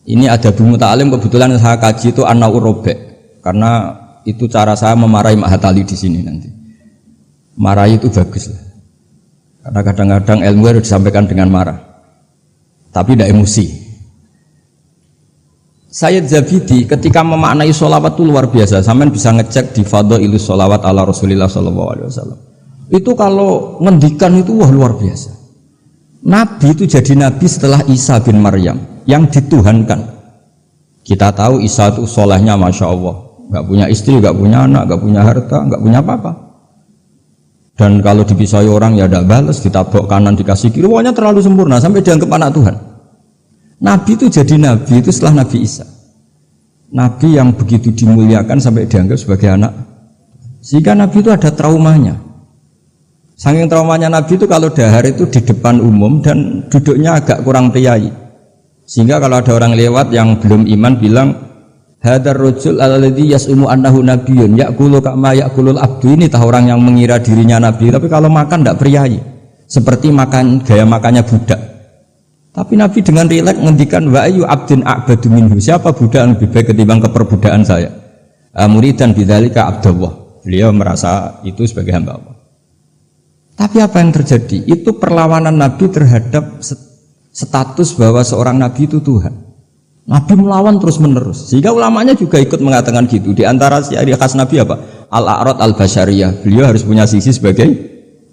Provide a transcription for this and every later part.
Ini ada buku ta'alim, kebetulan saya kaji itu an-naur robek, karena itu cara saya memarahi Mahatali di sini nanti. Marahi itu bagus lah. Karena kadang-kadang ilmu harus disampaikan dengan marah, tapi tidak emosi. Sayyid Zabidi ketika memaknai sholawat itu luar biasa. Sampean bisa ngecek di Fadhailus Sholawat ala Rasulillah sallallahu alaihi wasallam. Itu kalau ngendikan itu wah luar biasa. Nabi itu jadi nabi setelah Isa bin Maryam yang dituhankan. Kita tahu Isa itu solehnya masya Allah, nggak punya istri, nggak punya anak, nggak punya harta, nggak punya apa-apa. Dan kalau dipisai orang ya tidak balas, ditabok kanan dikasih kiri, pokoknya terlalu sempurna sampai dianggap anak Tuhan. Nabi itu jadi nabi itu setelah Nabi Isa. Nabi yang begitu dimuliakan sampai dianggap sebagai anak. Sehingga Nabi itu ada traumanya. Saking traumanya Nabi itu kalau dahar itu di depan umum dan duduknya agak kurang priayi. Sehingga kalau ada orang lewat yang belum iman bilang hadar rajul alladzi yas'umu annahu nabiyyun ya'kulu kama ya'kulul abdu, ini tahu orang yang mengira dirinya nabi tapi kalau makan tidak priayi seperti makan gaya makannya budak. Tapi Nabi dengan rileks ngendikan wa ayu abdin a'badu minhu, siapa budak yang lebih baik ketimbang keperbudakan saya. Muridan bidzalika abdullah, beliau merasa itu sebagai hamba Allah. Tapi apa yang terjadi? Itu perlawanan Nabi terhadap status bahwa seorang Nabi itu Tuhan. Nabi melawan terus menerus. Sehingga ulamanya juga ikut mengatakan gitu. Di antara ciri khas Nabi apa? Al-a'rad al-basyariyah. Beliau harus punya sisi sebagai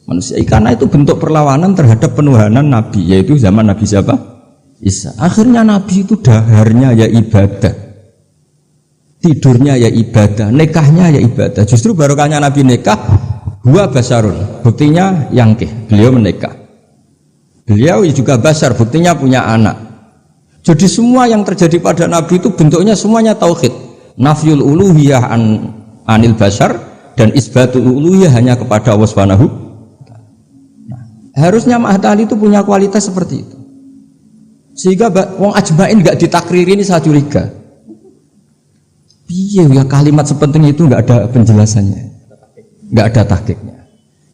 manusia. Karena itu bentuk perlawanan terhadap penuhanan Nabi. Yaitu zaman Nabi siapa? Isa. Akhirnya Nabi itu daharnya ya ibadah, tidurnya ya ibadah, nikahnya ya ibadah. Justru barokahnya Nabi nikah, huwa basyarun, buktinya yangkih, beliau menikah. Beliau juga basyar, buktinya punya anak. Jadi semua yang terjadi pada Nabi itu bentuknya semuanya tauhid. Nafyul uluhiyah anil basyar dan isbatul uluhiyah hanya kepada Allah Subhanahu. Nah, harusnya Mahatali itu punya kualitas seperti itu. Sehingga wong ajmain enggak ditakriri, ini saya curiga. Piye ya kalimat sepenting itu enggak ada penjelasannya. Enggak ada tahqiqnya.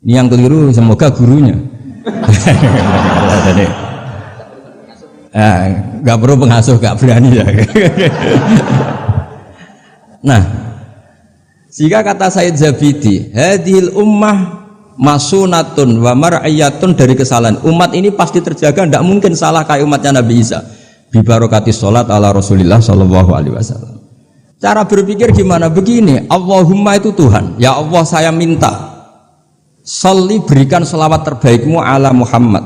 Ini yang keliru, semoga gurunya. Enggak perlu pengasuh, enggak berani ya. Nah, sehingga kata Sayyid Zabidi, hadhil ummah masunatun wa mar'iyatun, dari kesalahan umat ini pasti terjaga, tidak mungkin salah kayak umatnya Nabi Isa. Bi barokati sholat ala Rasulillah sallallahu alaihi wasallam. Cara berpikir gimana? Begini, Allahumma itu Tuhan, ya Allah saya minta sholli, berikan sholawat terbaikmu ala Muhammad,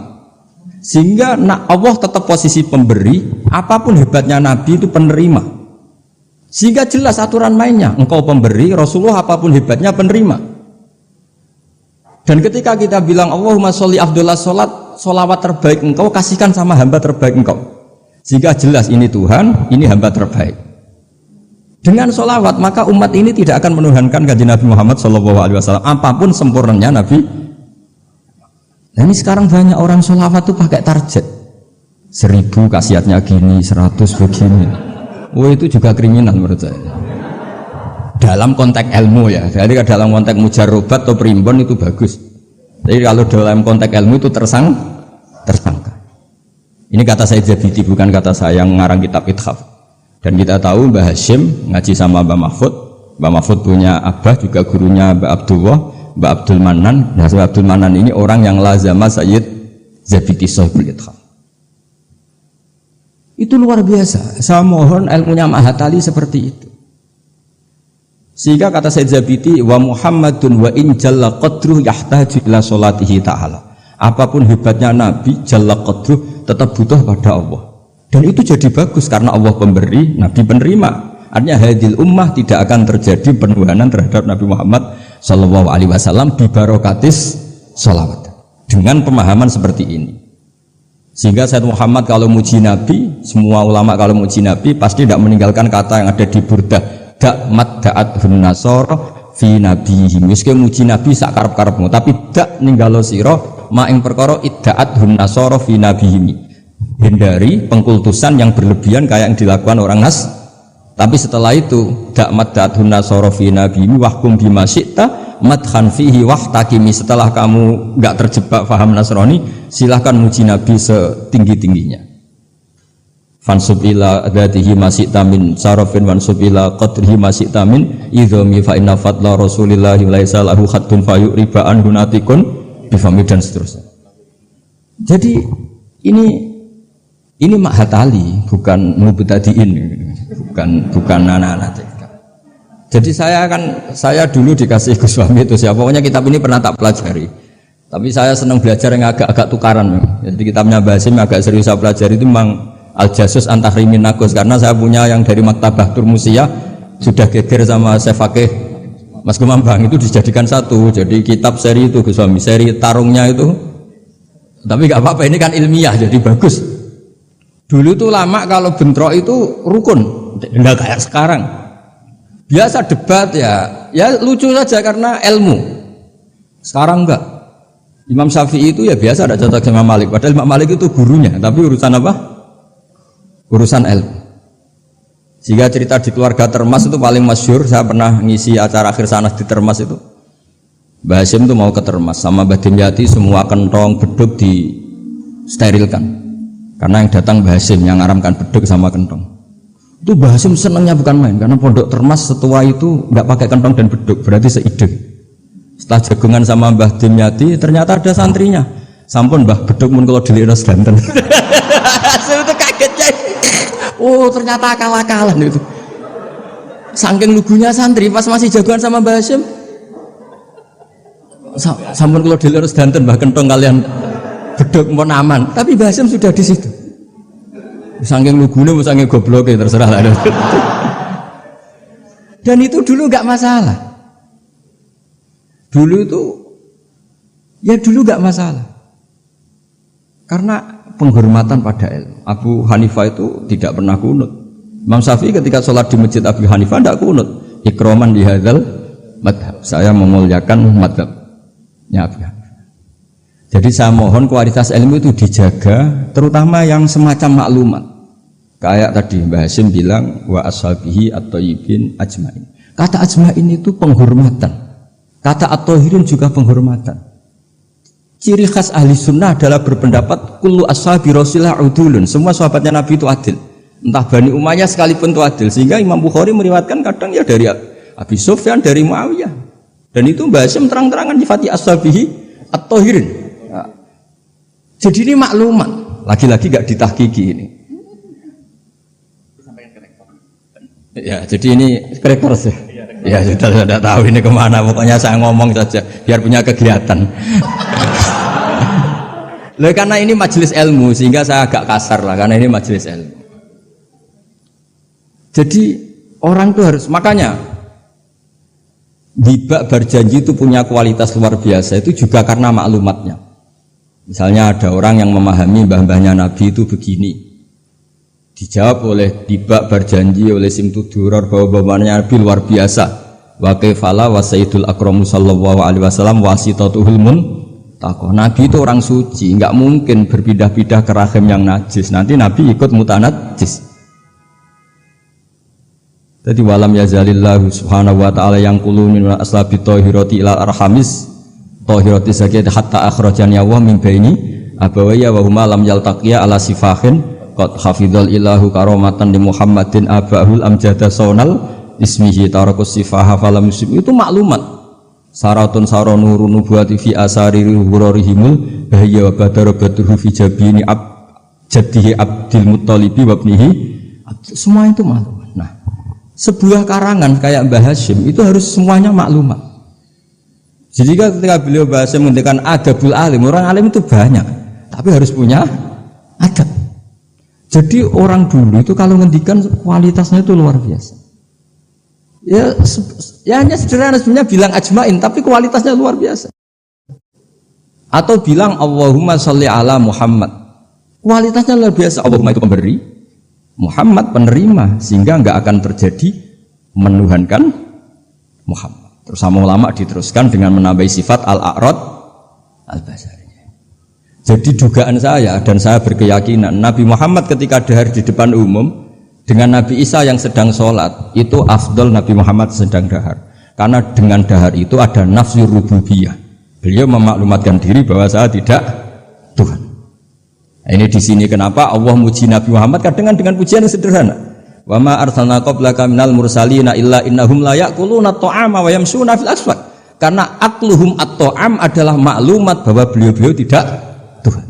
sehingga Allah tetap posisi pemberi. Apapun hebatnya Nabi itu penerima, sehingga jelas aturan mainnya, engkau pemberi, Rasulullah apapun hebatnya penerima. Dan ketika kita bilang Allahumma sholli afdhalus sholat, sholawat terbaik engkau kasihkan sama hamba terbaik engkau, sehingga jelas ini Tuhan, ini hamba terbaik. Dengan sholawat maka umat ini tidak akan menuhankan kanjeng Nabi Muhammad SAW apapun sempurnanya Nabi. Nah, ini sekarang banyak orang sholawat itu pakai target 1000 khasiatnya gini, 100 begini. Oh, itu juga kriminal menurut saya. Dalam konteks ilmu ya, jadi dalam konteks mujarrobat atau primbon itu bagus. Jadi kalau dalam konteks ilmu itu tersangka. Ini kata saya Zabidi, bukan kata saya yang ngarang kitab Ithaf. Dan kita tahu Mbah Hashim ngaji sama Mbah Mahfud. Mbah Mahfud punya abah juga gurunya Mbah Abdullah, Mbah Abdul Manan. Nah, Mbah Abdul Manan ini orang yang lazama Sayyid Zabidi Shahibul Ithaf. Itu luar biasa. Saya mohon ilmunya Mahatali seperti itu. Sehingga kata Sayyid Zabidi, wa Muhammadun wa in jalla qadruh yahtaju ila sholatihi ta'ala. Apapun hebatnya Nabi, jalla qadruh tetap butuh pada Allah. Dan itu jadi bagus karena Allah pemberi, Nabi penerima. Artinya hadil ummah tidak akan terjadi penuhanan terhadap Nabi Muhammad sallallahu alaihi wasallam bi barokatis sholawat. Dengan pemahaman seperti ini. Sehingga Sayyid Muhammad kalau muji Nabi, semua ulama kalau muji Nabi pasti tidak meninggalkan kata yang ada di Burdah, da'mat da'adhun nasara fi nabihim. Meski muji Nabi sak karep-karepmu, tapi dak ninggalo sira ma ing perkara idda'adhun nasara fi nabihim. Hindari pengkultusan yang berlebihan kayak yang dilakukan orang Nas. Tapi setelah itu da'mat da'adhun nasara fi nabihim wahkum bima syi'ta madhan fihi wahtakimi. Setelah kamu enggak terjebak paham Nasrani, silahkan muji Nabi setinggi-tingginya. fansub ila dzatihi masitamin sarafin wansub ila qadrihi masitamin idzomi fa inna fadla rasulillahi laisa lahu haddun fayuriba an hunatikun bifami dan seterusnya. Jadi ini Mahatali bukan mubtadiin, bukan anak-anak. Jadi saya dulu dikasih Gus Fahmi itu siapa, pokoknya kitab ini pernah tak pelajari. Tapi saya senang belajar yang agak tukaran. Jadi kitabnya Basim agak serius saya pelajari itu memang Al-Jasus Antahrimin Nagus, karena saya punya yang dari Maktabah Turmusiyah sudah geger sama saya Fakih Mas Kumambang itu dijadikan satu. Jadi kitab seri itu Gus Fahmi, seri tarungnya itu. Tapi nggak apa-apa, ini kan ilmiah jadi bagus. Dulu tuh lama kalau bentrok itu rukun, enggak kayak sekarang. Biasa debat ya lucu saja karena ilmu. Sekarang enggak. Imam Syafi'i itu ya biasa ada cocok sama Malik. Padahal Imam Malik itu gurunya, tapi urusan apa? Urusan ilmu. Sehingga cerita di keluarga Termas itu paling masyhur. Saya pernah ngisi acara akhir sanas di Termas itu. Mbah Hasyim itu mau ke Termas sama Mbah Dimyati, semua kentong beduk disterilkan. Karena yang datang Mbah Hasyim yang ngaramkan beduk sama kentong. Itu Mbah Hasyim senangnya bukan main, karena pondok Termas setua itu nggak pakai kentong dan beduk, berarti seide. Setelah jagungan sama Mbah Dimyati, ternyata ada santrinya. Sampun Mbah beduk mun kalau dilihat Banten. Hasyim itu kaget ya. Oh ternyata akal-akalan itu. Saking lugunya santri pas masih jagungan sama Mbah Hasyim. Sampun kalau dilihat Banten Mbah kentong kalian beduk mau aman. Tapi Mbah Hasyim sudah di situ. Saking lugune, saking gobloknya terserah lah. Dan itu dulu nggak masalah. Dulu nggak masalah. Karena penghormatan pada ilmu. Abu Hanifah itu tidak pernah kunut. Imam Syafi'i ketika sholat di masjid Abu Hanifah tidak kunut. Ikroman di hadzal madhab. Saya memuliakan madhabnya Abu Hanifah. Jadi saya mohon kualitas ilmu itu dijaga, terutama yang semacam maklumat. Kayak tadi Mbah Hasyim bilang wa ashabihi at-thayyibin ajmain. Kata ajmain itu penghormatan. Kata at-thahirin juga penghormatan. Ciri khas ahli sunnah adalah berpendapat kullu ashabi rasulillah udulun. Semua sahabatnya Nabi itu adil. Entah Bani Umayyah sekalipun itu adil. Sehingga Imam Bukhari meriwayatkan kadang ya dari Abi Sufyan, dari Muawiyah. Dan itu Mbah Hasyim terang-terangan nyifati ashabihi at-thahirin. Ya. Jadi ini maklumat. Lagi-lagi gak ditahqiqi ini. Ya, jadi ini cracker sih. Ya sudah tahu ini kemana. Pokoknya saya ngomong saja biar punya kegiatan. Loh, karena ini majelis ilmu sehingga saya agak kasar lah, karena ini majelis ilmu. Jadi orang itu harus, makanya hibah berjanji itu punya kualitas luar biasa itu juga karena maklumatnya. Misalnya ada orang yang memahami mbah-mbahnya Nabi itu begini. Dijawab oleh dibak berjanji oleh Simtudurar bahwa bapaknya Nabi luar biasa. Wa kaifala wa sayyidul akramu sallallahu alaihi wasallam wasitatuhul muntaqah. Nabi itu orang suci, enggak mungkin berpindah-pindah ke rahim yang najis. Nanti Nabi ikut mutanajis. Jadi walam yazalillahu subhanahu wa ta'ala yang qulu min aslabi tahirati ila arhamis tahirati sakit hatta akhrajani Allah min baini abawaya wa huma lam yaltaqiya ala sifahin qad hafidhal ilahu karomatan di Muhammadin abahul amjada sonal ismihi tarakus sifaha falam yusib. Itu maklumat saratun saronuru nubuati fi asari hurarihimul bahaya wa badarabatuhu fi jabini jadihi abdil muttalibi wabnihi. Semua itu maklumat. Nah, sebuah karangan kayak Mbah Hasyim itu harus semuanya maklumat. Jadi ketika beliau Mbah Hasyim menghentikan adabul alim, orang alim itu banyak tapi harus punya adab. Jadi orang dulu itu kalau ngendikan kualitasnya itu luar biasa. Ya hanya sederhana sebenarnya bilang ajmain, tapi kualitasnya luar biasa. Atau bilang Allahumma sholli ala Muhammad, kualitasnya luar biasa. Allahumma itu pemberi, Muhammad penerima, sehingga nggak akan terjadi menuhankan Muhammad. Terus sama ulama diteruskan dengan menambahi sifat al-a'rad al-basari. Jadi dugaan saya dan saya berkeyakinan Nabi Muhammad ketika dahar di depan umum dengan Nabi Isa yang sedang sholat itu afdol Nabi Muhammad sedang dahar, karena dengan dahar itu ada nafsu rububiyah. Beliau memaklumatkan diri bahwa saya tidak Tuhan. Nah, ini di sini kenapa Allah muji Nabi Muhammad kadang dengan pujian yang sederhana. Wa ma arsalna qablaka minal mursalina illa innahum la ya'kuluna at-ta'ama wa yamshuna fil aswaq. Karena akluhum at-ta'am adalah maklumat bahwa beliau-beliau tidak Tuhan.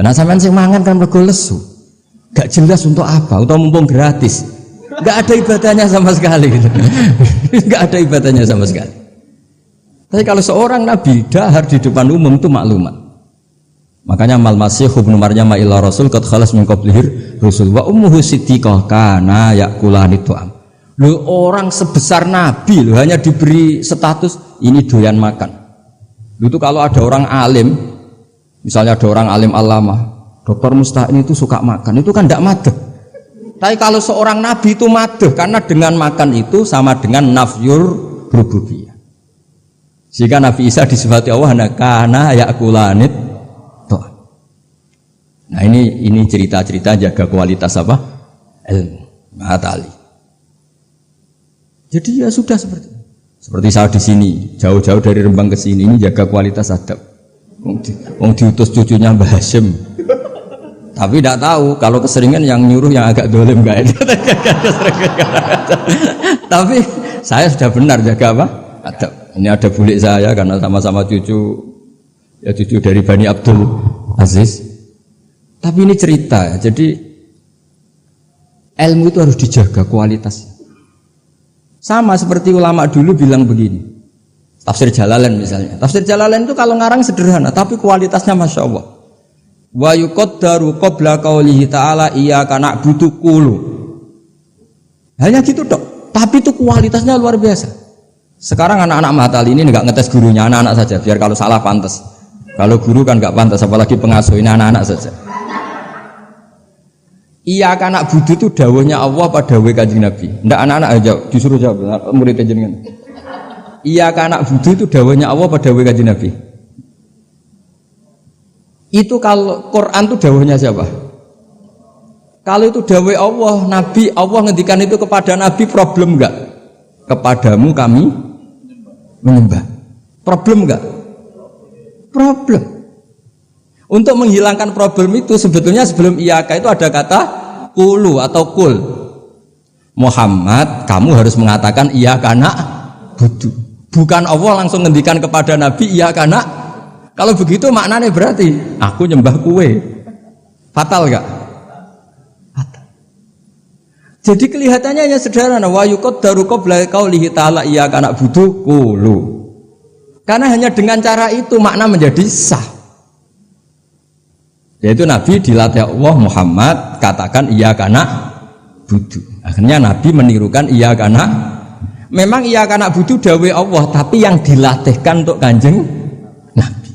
Karena sampean sing mangan kan mergo lesu. Gak jelas untuk apa, atau mumpung gratis. Gak ada ibadahnya sama sekali gitu. Gak ada ibadahnya sama sekali. Tapi kalau seorang nabi dahar di depan umum itu maklumat. Makanya mal masih ibnu Maryam illa rasul qad khalas min qablihi rusul wa ummuhu siddiqah kana yakulani tu'am. Loh, orang sebesar nabi loh hanya diberi status ini doyan makan. Loh, itu kalau ada orang alim, misalnya ada orang alim alama, Dr. Musta'in itu suka makan, itu kan tidak madeh. Tapi kalau seorang nabi itu madeh karena dengan makan itu sama dengan nafyur rububiyah. Jika Nabi Isa disifati Allah kana yakulani. Nah ini cerita-cerita jaga kualitas apa? Ilmu. Matali. Jadi ya sudah seperti saya di sini, jauh-jauh dari Rembang ke sini ini jaga kualitas adab. Wong diutus cucunya Mbah Hasyim. Tapi tidak tahu kalau keseringan yang nyuruh yang agak dolim enggak itu. Tapi saya sudah benar jaga apa? Adab. Ini ada bulik saya karena sama-sama cucu dari Bani Abdul Aziz. Tapi ini cerita, jadi ilmu itu harus dijaga kualitasnya. Sama seperti ulama dulu bilang begini, tafsir Jalalain misalnya. Tafsir Jalalain itu kalau ngarang sederhana, tapi kualitasnya masya Allah. Wa yuqaddaru qabla qaulihi ta'ala iyyaka na'budu qulu. Hanya gitu dok, tapi itu kualitasnya luar biasa. Sekarang anak-anak Mahatali ini nggak ngetes gurunya, anak-anak saja, biar kalau salah pantas. Kalau guru kan nggak pantas, apalagi pengasuh, ini anak-anak saja. Iya kan anak budu itu dawuhnya Allah pada dawuh Kanjeng Nabi. Ndak anak-anak aja disuruh jawab murid jenengan. Iya kan anak budu itu dawuhnya Allah pada dawuh Kanjeng Nabi. Itu kalau Quran itu dawuhnya siapa? Kalau itu dawuh Allah, Nabi Allah ngendikan itu kepada Nabi problem enggak? Kepadamu kami menyembah. Problem enggak? Problem. Untuk menghilangkan problem itu sebetulnya sebelum iyaka itu ada kata kulu atau kul. Muhammad, kamu harus mengatakan iyaka na'budu. Bukan Allah langsung ngendikan kepada Nabi iyaka na'. Kalau begitu maknanya berarti aku nyembah kue. Fatal enggak? Fatal. Jadi kelihatannya hanya sederhana wa yuqaddaru qabla qaulihi ta'ala iyaka na'budu kulu. Karena hanya dengan cara itu makna menjadi sah. Yaitu Nabi dilatih Allah Muhammad katakan iya kana budu. Akhirnya Nabi menirukan iya kana. Memang iya kana budu dawuh Allah, tapi yang dilatihkan untuk Kanjeng Nabi.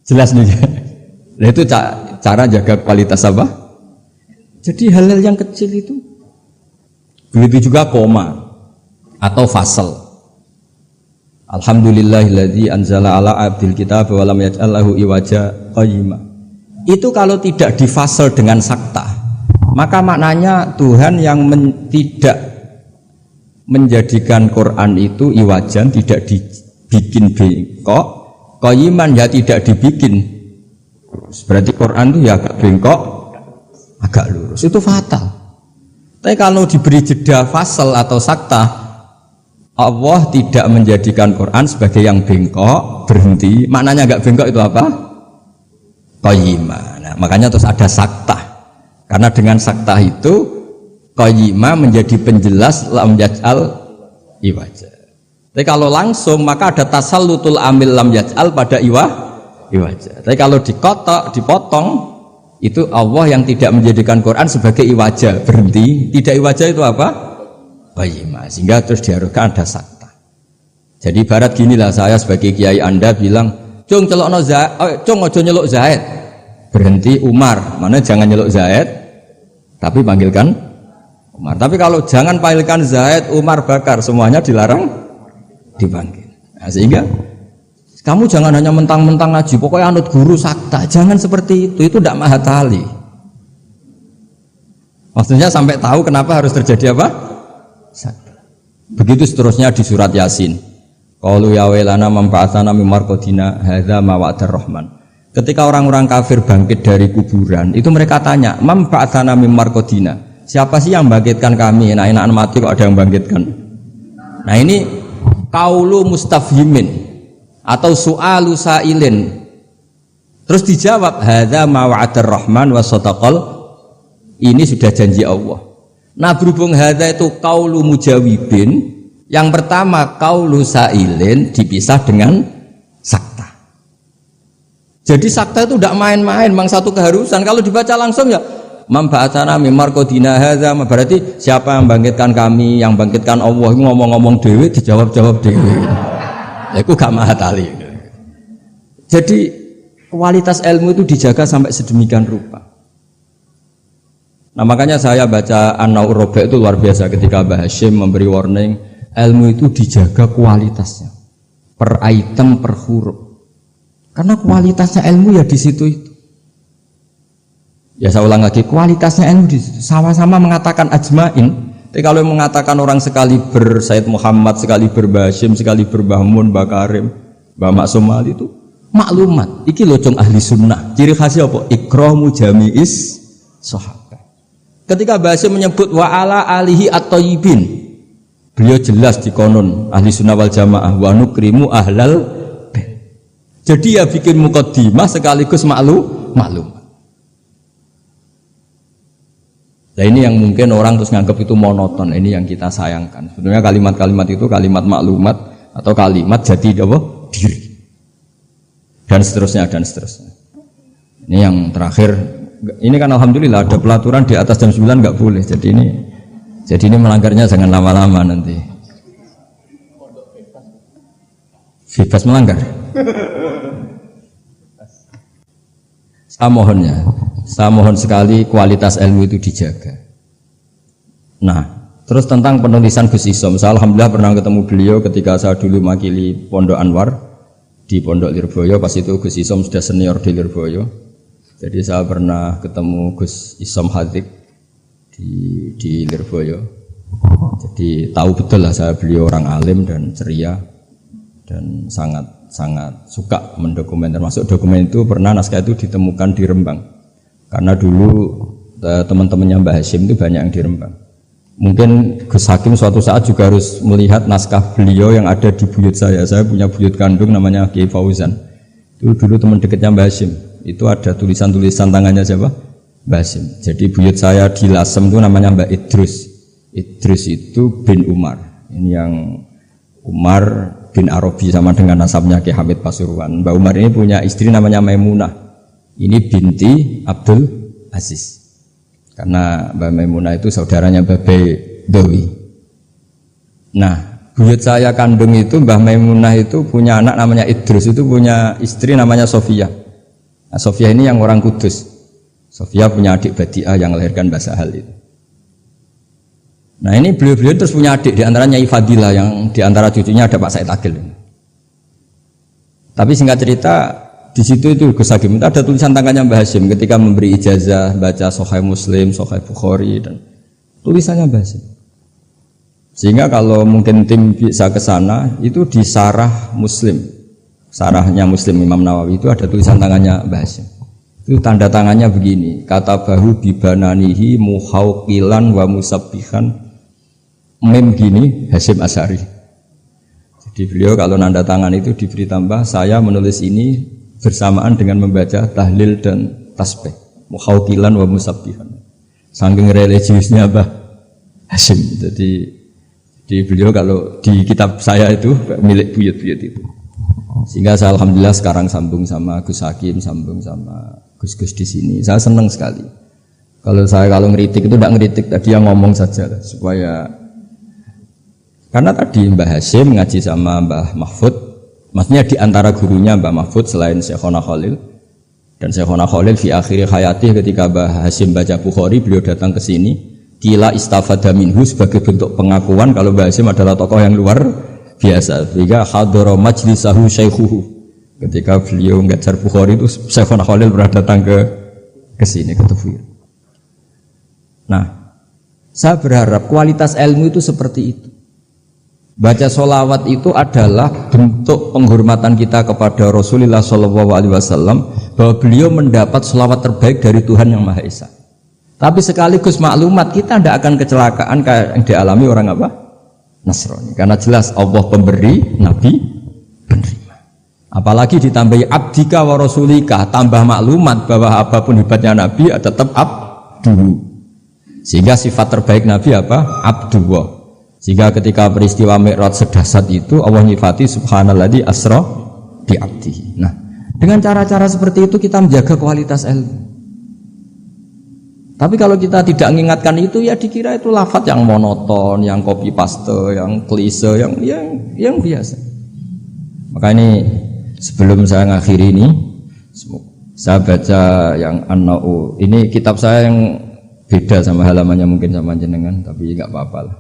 Jelas nih. Nah, itu cara jaga kualitas apa? Jadi hal-hal yang kecil itu. Begitu juga koma atau fasal. Alhamdulillahilladzi anzala ala abdil kitab wa lam yaj'al lahu iwaja qayyima. Itu kalau tidak difasal dengan sakta, maka maknanya Tuhan yang tidak menjadikan Quran itu iwajan, tidak dibikin bengkok, qayyiman ya tidak dibikin. Berarti Quran itu ya agak bengkok, agak lurus. Itu fatal. Tapi kalau diberi jeda fasal atau sakta, Allah tidak menjadikan Quran sebagai yang bengkok, berhenti. Maknanya agak bengkok itu apa? Qayyimah. Nah, makanya terus ada sakta. Karena dengan sakta itu qayyimah menjadi penjelas lam yaj'al iwaja. Tapi kalau langsung maka ada tasallutul amil lam yaj'al pada iwaja. Tapi kalau dipotong itu Allah yang tidak menjadikan Quran sebagai iwaja, berhenti. Tidak iwaja itu apa? Qayyimah. Sehingga terus diharuskan ada sakta. Jadi ibarat ginilah saya sebagai kiai Anda bilang Cung celokno Zaid, cung aja nyeluk Zaid. Berhenti Umar, mana jangan nyeluk Zaid, tapi panggilkan Umar. Tapi kalau jangan panggilkan Zaid, Umar, Bakar, semuanya dilarang dipanggil. Nah, sehingga kamu jangan hanya mentang-mentang ngaji, pokoknya anut guru sakta, jangan seperti itu tidak mahatali. Maksudnya sampai tahu kenapa harus terjadi apa? Sakta. Begitu seterusnya di surat Yasin. Qalu ya wailana man ba'atsana min marqadina hadza ma wa'adar rahman. Ketika orang-orang kafir bangkit dari kuburan, itu mereka tanya, "Man ba'atsana mim marqadina?" Siapa sih yang bangkitkan kami? Enak-enakan mati kok ada yang bangkitkan. Nah, ini qaulu mustafhimin atau su'alu sa'ilin. Terus dijawab, "Hadza ma wa'adar rahman wa sadaqal." Ini sudah janji Allah. Nah, berhubung hadza itu qaulu mujawibin, yang pertama qaulu sa'ilin dipisah dengan sakta. Jadi sakta itu tidak main-main, memang satu keharusan. Kalau dibaca langsung ya man ba'atsana mim marqadina hadza, berarti siapa yang bangkitkan kami, yang bangkitkan Allah, ngomong-ngomong dewe dijawab-jawab dewe. Ya iku gak mahatali. Jadi kualitas ilmu itu dijaga sampai sedemikian rupa. Nah, makanya saya baca An-Naur Roba itu luar biasa ketika Mbah Hashim memberi warning, ilmu itu dijaga kualitasnya per item, per huruf. Karena kualitasnya ilmu ya di situ itu. Ya saya ulang lagi, kualitasnya ilmu di situ. Sama-sama mengatakan ajmain. Tapi kalau mengatakan orang sekali Sayyid Muhammad, sekali Mbah Hashim, sekali Mbah Mun, Mbah Karim, Mbah Maksum Ali itu maklumat. Iki locong ahli sunnah. Ciri khasnya apa? Ikramu jami'is sahabat. Ketika Mbah Hashim menyebut wa ala alihi at-thayyibin, beliau jelas di konon ahli sunnah wal jamaah wa nukrimu ahlal bait. Jadi ya bikin muqaddimah sekaligus maklum. Nah, ini yang mungkin orang terus nganggap itu monoton. Ini yang kita sayangkan. Sebenarnya kalimat-kalimat itu kalimat maklumat atau kalimat jadi apa? Diri. Dan seterusnya. Ini yang terakhir. Ini kan alhamdulillah ada pelaturan di atas jam 9 nggak boleh. Jadi ini melanggarnya jangan lama-lama nanti. Bebas melanggar. Saya mohon sekali kualitas ilmu itu dijaga. Nah, terus tentang penulisan Gus Isom, saya alhamdulillah pernah ketemu beliau ketika saya dulu makili Pondok Anwar di Pondok Lirboyo. Pas itu Gus Isom sudah senior di Lirboyo. Jadi saya pernah ketemu Gus Isom Hadik di Lirboyo. Jadi tahu betul lah beliau orang alim dan ceria dan sangat suka mendokumen. Termasuk dokumen itu pernah naskah itu ditemukan di Rembang. Karena dulu teman-temannya Mbah Hashim itu banyak yang di Rembang. Mungkin Gus Hakim suatu saat juga harus melihat naskah beliau yang ada di buyut saya. Saya punya buyut kandung namanya Kiai Fauzan. Itu dulu teman dekatnya Mbah Hashim. Itu ada tulisan-tulisan tangannya siapa? Mbah Hashim. Jadi buyut saya di Lasem itu namanya Mbak Idrus. Idrus itu bin Umar. Ini yang Umar bin Arabi sama dengan nasabnya Ki Hamid Pasuruan. Mbak Umar ini punya istri namanya Maimunah. Ini binti Abdul Aziz. Karena Mbak Maimunah itu saudaranya Mbak Dowi. Nah, buyut saya kandung itu Mbah Maimunah itu punya anak namanya Idrus, itu punya istri namanya Sofia. Nah, Sofia ini yang orang Kudus. Sofia punya adik Badi'ah yang melahirkan Mbah Sahal itu. Nah, ini beliau-beliau terus punya adik, di antaranya Ifadilah, yang di antara cucunya ada Pak Said Agil. Tapi singkat cerita, di situ itu Gus Hakim itu ada tulisan tangannya Mbah Hashim ketika memberi ijazah baca Sahih Muslim, Sahih Bukhari, dan tulisannya Mbah Hashim. Sehingga kalau mungkin tim bisa ke sana, itu di Sarah Muslim. Sarahnya Muslim Imam Nawawi itu ada tulisan tangannya Mbah Hashim. Itu tanda tangannya begini, kata bahu bibananihi muhauqilan wa musabbihan mem gini Hashim Asy'ari. Jadi beliau kalau nanda tangan itu diberi tambah, saya menulis ini bersamaan dengan membaca tahlil dan tasbih muhauqilan wa musabbihan. Saking religiusnya Mbah Hashim. Jadi beliau kalau di kitab saya itu milik buyut-buyut itu. Sehingga saya alhamdulillah sekarang sambung sama Gus Hakim, sambung sama Gus-Gus di sini. Saya senang sekali. Kalau ngeritik itu tidak ngeritik, tadi yang ngomong saja lah, supaya karena tadi Mbah Hashim ngaji sama Mbah Mahfud, maksudnya di antara gurunya Mbah Mahfud selain Syekhona Khalil, dan Syekhona Khalil fi akhir hayatih ketika Mbah Hashim baca Bukhari, beliau datang ke sini, kila istafada minhu sebagai bentuk pengakuan kalau Mbah Hashim adalah tokoh yang luar biasa. Sehingga hadara majlisahu syaikhuhu, ketika beliau ngajar Bukhari itu Syekhona Khalil pernah datang ke sini ke Tafsir. Nah, saya berharap kualitas ilmu itu seperti itu. Baca sholawat itu adalah bentuk penghormatan kita kepada Rasulullah SAW. bahwa beliau mendapat selawat terbaik dari Tuhan yang Maha Esa. Tapi sekaligus maklumat kita tidak akan kecelakaan kayak yang dialami orang apa? Nasrani. Karena jelas Allah pemberi, Nabi penerima. Apalagi ditambahi abdika wa rasulika, tambah maklumat bahwa apapun hebatnya Nabi tetap abdu. Sehingga sifat terbaik Nabi apa? Abdullah. Sehingga ketika peristiwa Mi'raj sedahsyat itu Allah nyifati subhanalladzi asra bi abdihi. Nah, dengan cara-cara seperti itu kita menjaga kualitas ilmu. Tapi kalau kita tidak mengingatkan itu ya dikira itu lafaz yang monoton, yang copy paste, yang klise, yang biasa. Maka ini sebelum saya mengakhiri ini, saya baca yang An-Na'u. Ini kitab saya yang beda sama halamannya mungkin sama jenengan, tapi nggak apa-apa lah.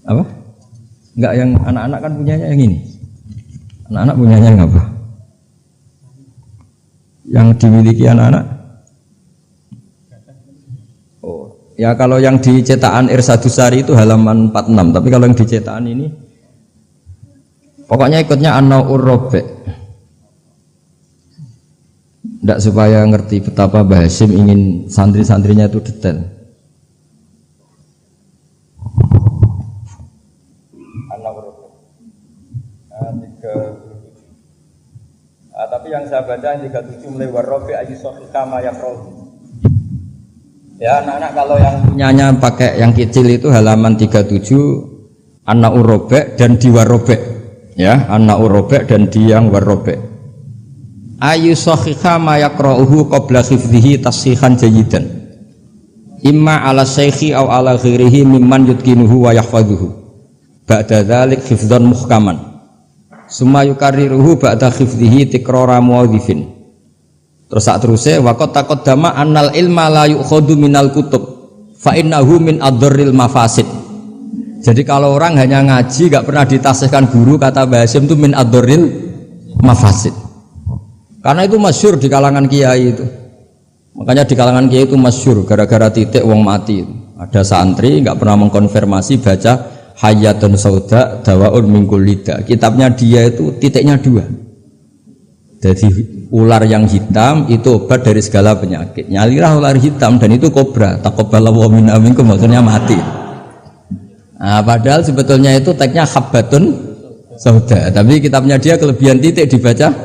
Apa? Enggak, yang anak-anak kan punyanya yang ini. Anak-anak punyanya yang apa? Yang dimiliki anak-anak? Oh, ya kalau yang di cetakan Irsadusari itu halaman 46, tapi kalau yang di cetakan ini pokoknya ikutnya An-Na'ur Rabi'. Tidak supaya ngerti betapa Mbah Hasyim ingin santri-santrinya itu detail. Tapi yang saya baca yang 37 mulai warrobi ayyusohika mayakrol. Ya anak-anak kalau yang punyanya pakai yang kecil itu halaman 37 An-Na'ur Rabi' dan di warrobi'. Ya An-Na'ur Rabi' dan di yang warrobi'. Ayyusohika mayakroluhu qabla khifdihi tashihan jayidan. Imma ala syekhi aw ala ghirihi mimman yutkinuhu wa yahfaduhu. Ba'da dzalik hifdzan muhkaman. Summa yukarriruhu ba'da khifdihi tikrara muwadhifin. Terus sak teruse waqat taqaddama annal ilma la yu'khadhu minal kutub fa innahu min adharril mafasid. Jadi kalau orang hanya ngaji enggak pernah ditasihkan guru, kata Mbah Hasyim itu min adharril mafasid. Karena itu masyhur di kalangan kiai itu. Makanya di kalangan kiai itu masyhur gara-gara titik wong mati. Ada santri enggak pernah mengkonfirmasi baca Hayatun Sauda Dawaun Mingkul Lida. Kitabnya dia itu titiknya 2. Jadi ular yang hitam itu obat dari segala penyakit. Nyalirah ular hitam dan itu kobra. Taqabbalallahu minna minkum, maksudnya mati. Nah, padahal sebetulnya itu teksnya Habbatun Sauda. Tapi kitabnya dia kelebihan titik dibaca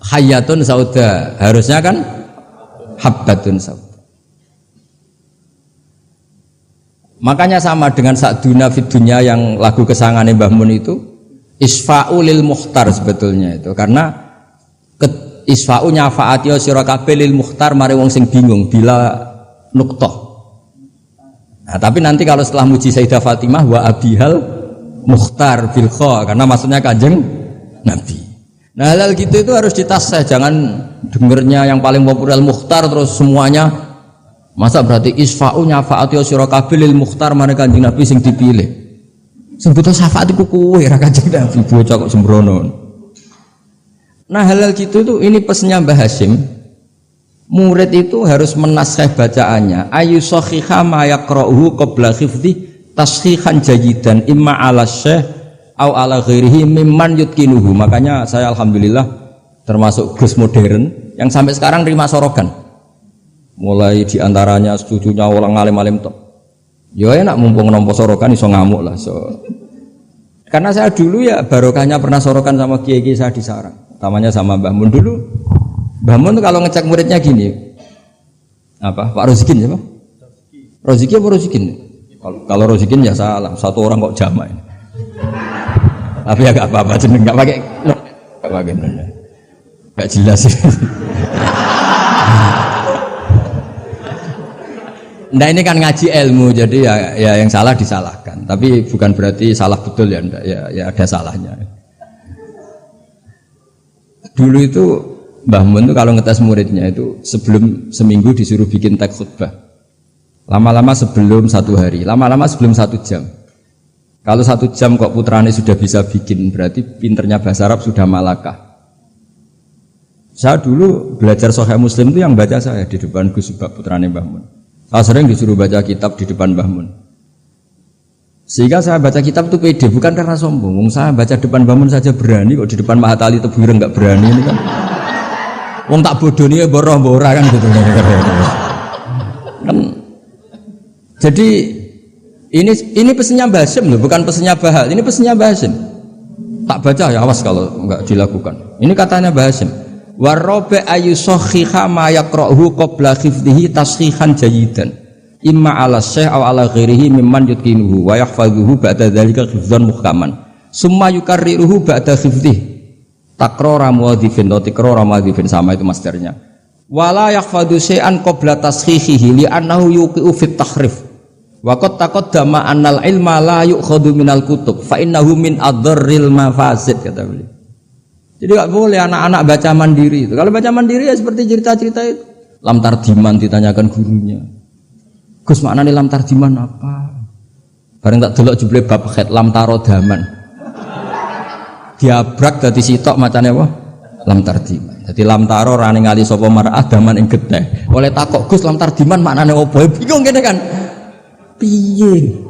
Hayatun Sauda. Harusnya kan Habbatun Sauda. Makanya sama dengan Sa'duna fid dunya yang lagu kesangane Mbah Mun itu isfa'u lil mukhtar sebetulnya itu, karena isfa'u nyafaati sira kabeh lil mukhtar mari wong sing bingung bila nuqtah. Nah, tapi nanti kalau setelah muji Sayyidah Fatimah wa abihal mukhtar bil kha, karena maksudnya Kanjeng Nabi. Nah, hal gitu itu harus ditasih, jangan dengernya yang paling populer mukhtar terus semuanya. Masa berarti isfa'u nyafaati sira kabeh lil mukhtar mari Kanjeng Nabi sing dipilih. Sing butuh syafaat iku kowe ra Kanjeng Nabi, bocah kok sembrono. Nah, hal gitu itu ini pesannya Mbah Hasyim. Murid itu harus menaskah bacaannya. Ayu sahihah ma yaqra'uhu qabla khifdhi tashihan jayidan imma ala syekh au ala ghairihi mimman yutkinuhu. Makanya saya alhamdulillah termasuk Gus modern yang sampai sekarang terima sorogan. Mulai diantaranya setujunya orang alim-alim top. Ya enak mumpung nompo sorokan iso ngamuk lah. Karena saya dulu ya barokahnya pernah sorokan sama kiai-kiai saya di sarang. Utamanya sama Mbah Mun dulu. Mbah Mun kalau ngecek muridnya gini. Apa? Pak Rozikin siapa? Rozikin apa Rozikin? Kalau Rozikin ya salah. Satu orang kok jamaah. Tapi ya gak apa-apa jeneng gak pakai. Gak pakai benar. Gak jelas. Nah ini kan ngaji ilmu, jadi ya yang salah disalahkan. Tapi bukan berarti salah betul ya, enggak. Ya ada salahnya. Dulu itu Mbah Mun itu kalau ngetes muridnya itu sebelum seminggu disuruh bikin teks khutbah. Lama-lama sebelum 1 hari, lama-lama sebelum 1 jam. Kalau 1 jam kok putrane sudah bisa bikin, berarti pinternya bahasa Arab sudah malakah. Saya dulu belajar Sahih Muslim itu yang baca saya di depan Gus Subak putrane Mbah Mun. Saya sering disuruh baca kitab di depan Mbah Mun. Sehingga saya baca kitab itu pede, bukan karena sombong. Saya baca depan Bamun saja berani, kok di depan Mahatali Tebuireng nggak berani ini kan. Wong tak bodoh nih boroh-boroh kan gitu. Kan. Jadi ini pesannya Mbah Hasyim loh, bukan pesannya Bahal. Ini pesannya Mbah Hasyim. Tak baca ya, awas kalau nggak dilakukan. Ini katanya Mbah Hasyim. Warobe ayu sohiha ma yakrohu qabla khifdihi tashihan jayidan. Imma ala syekh aw ala ghairihi mimman yutqinuhu wa yahfazuhu ba'da dzalika hifdzan muhkaman summa yukarriruhu ba'da khifdih takrara muadzifin atau tikrara muadzifin, sama itu masternya. Wala yahfadzu syai'an qabla tashihihi li annahu yuqi'u fit tahrif wa qad taqaddama annal ilma la yu'khadhu minal kutub fa innahu min adharril mafasid, kata beliau. Jadi enggak boleh anak-anak baca mandiri itu. Kalau baca mandiri ya seperti cerita-cerita itu. Lam tardiman ditanyakan gurunya, Gus maknane lam tarjiman apa? Bareng tak delok jebule bab khat lam tarodaman. Diabrak dadi sitok macane apa? Lam tarjiman. Dadi lam taro rane ngali sapa mar'ah daman ing getih. Oleh takok Gus lam tarjiman maknane apa? Bingung kene kan. Piye?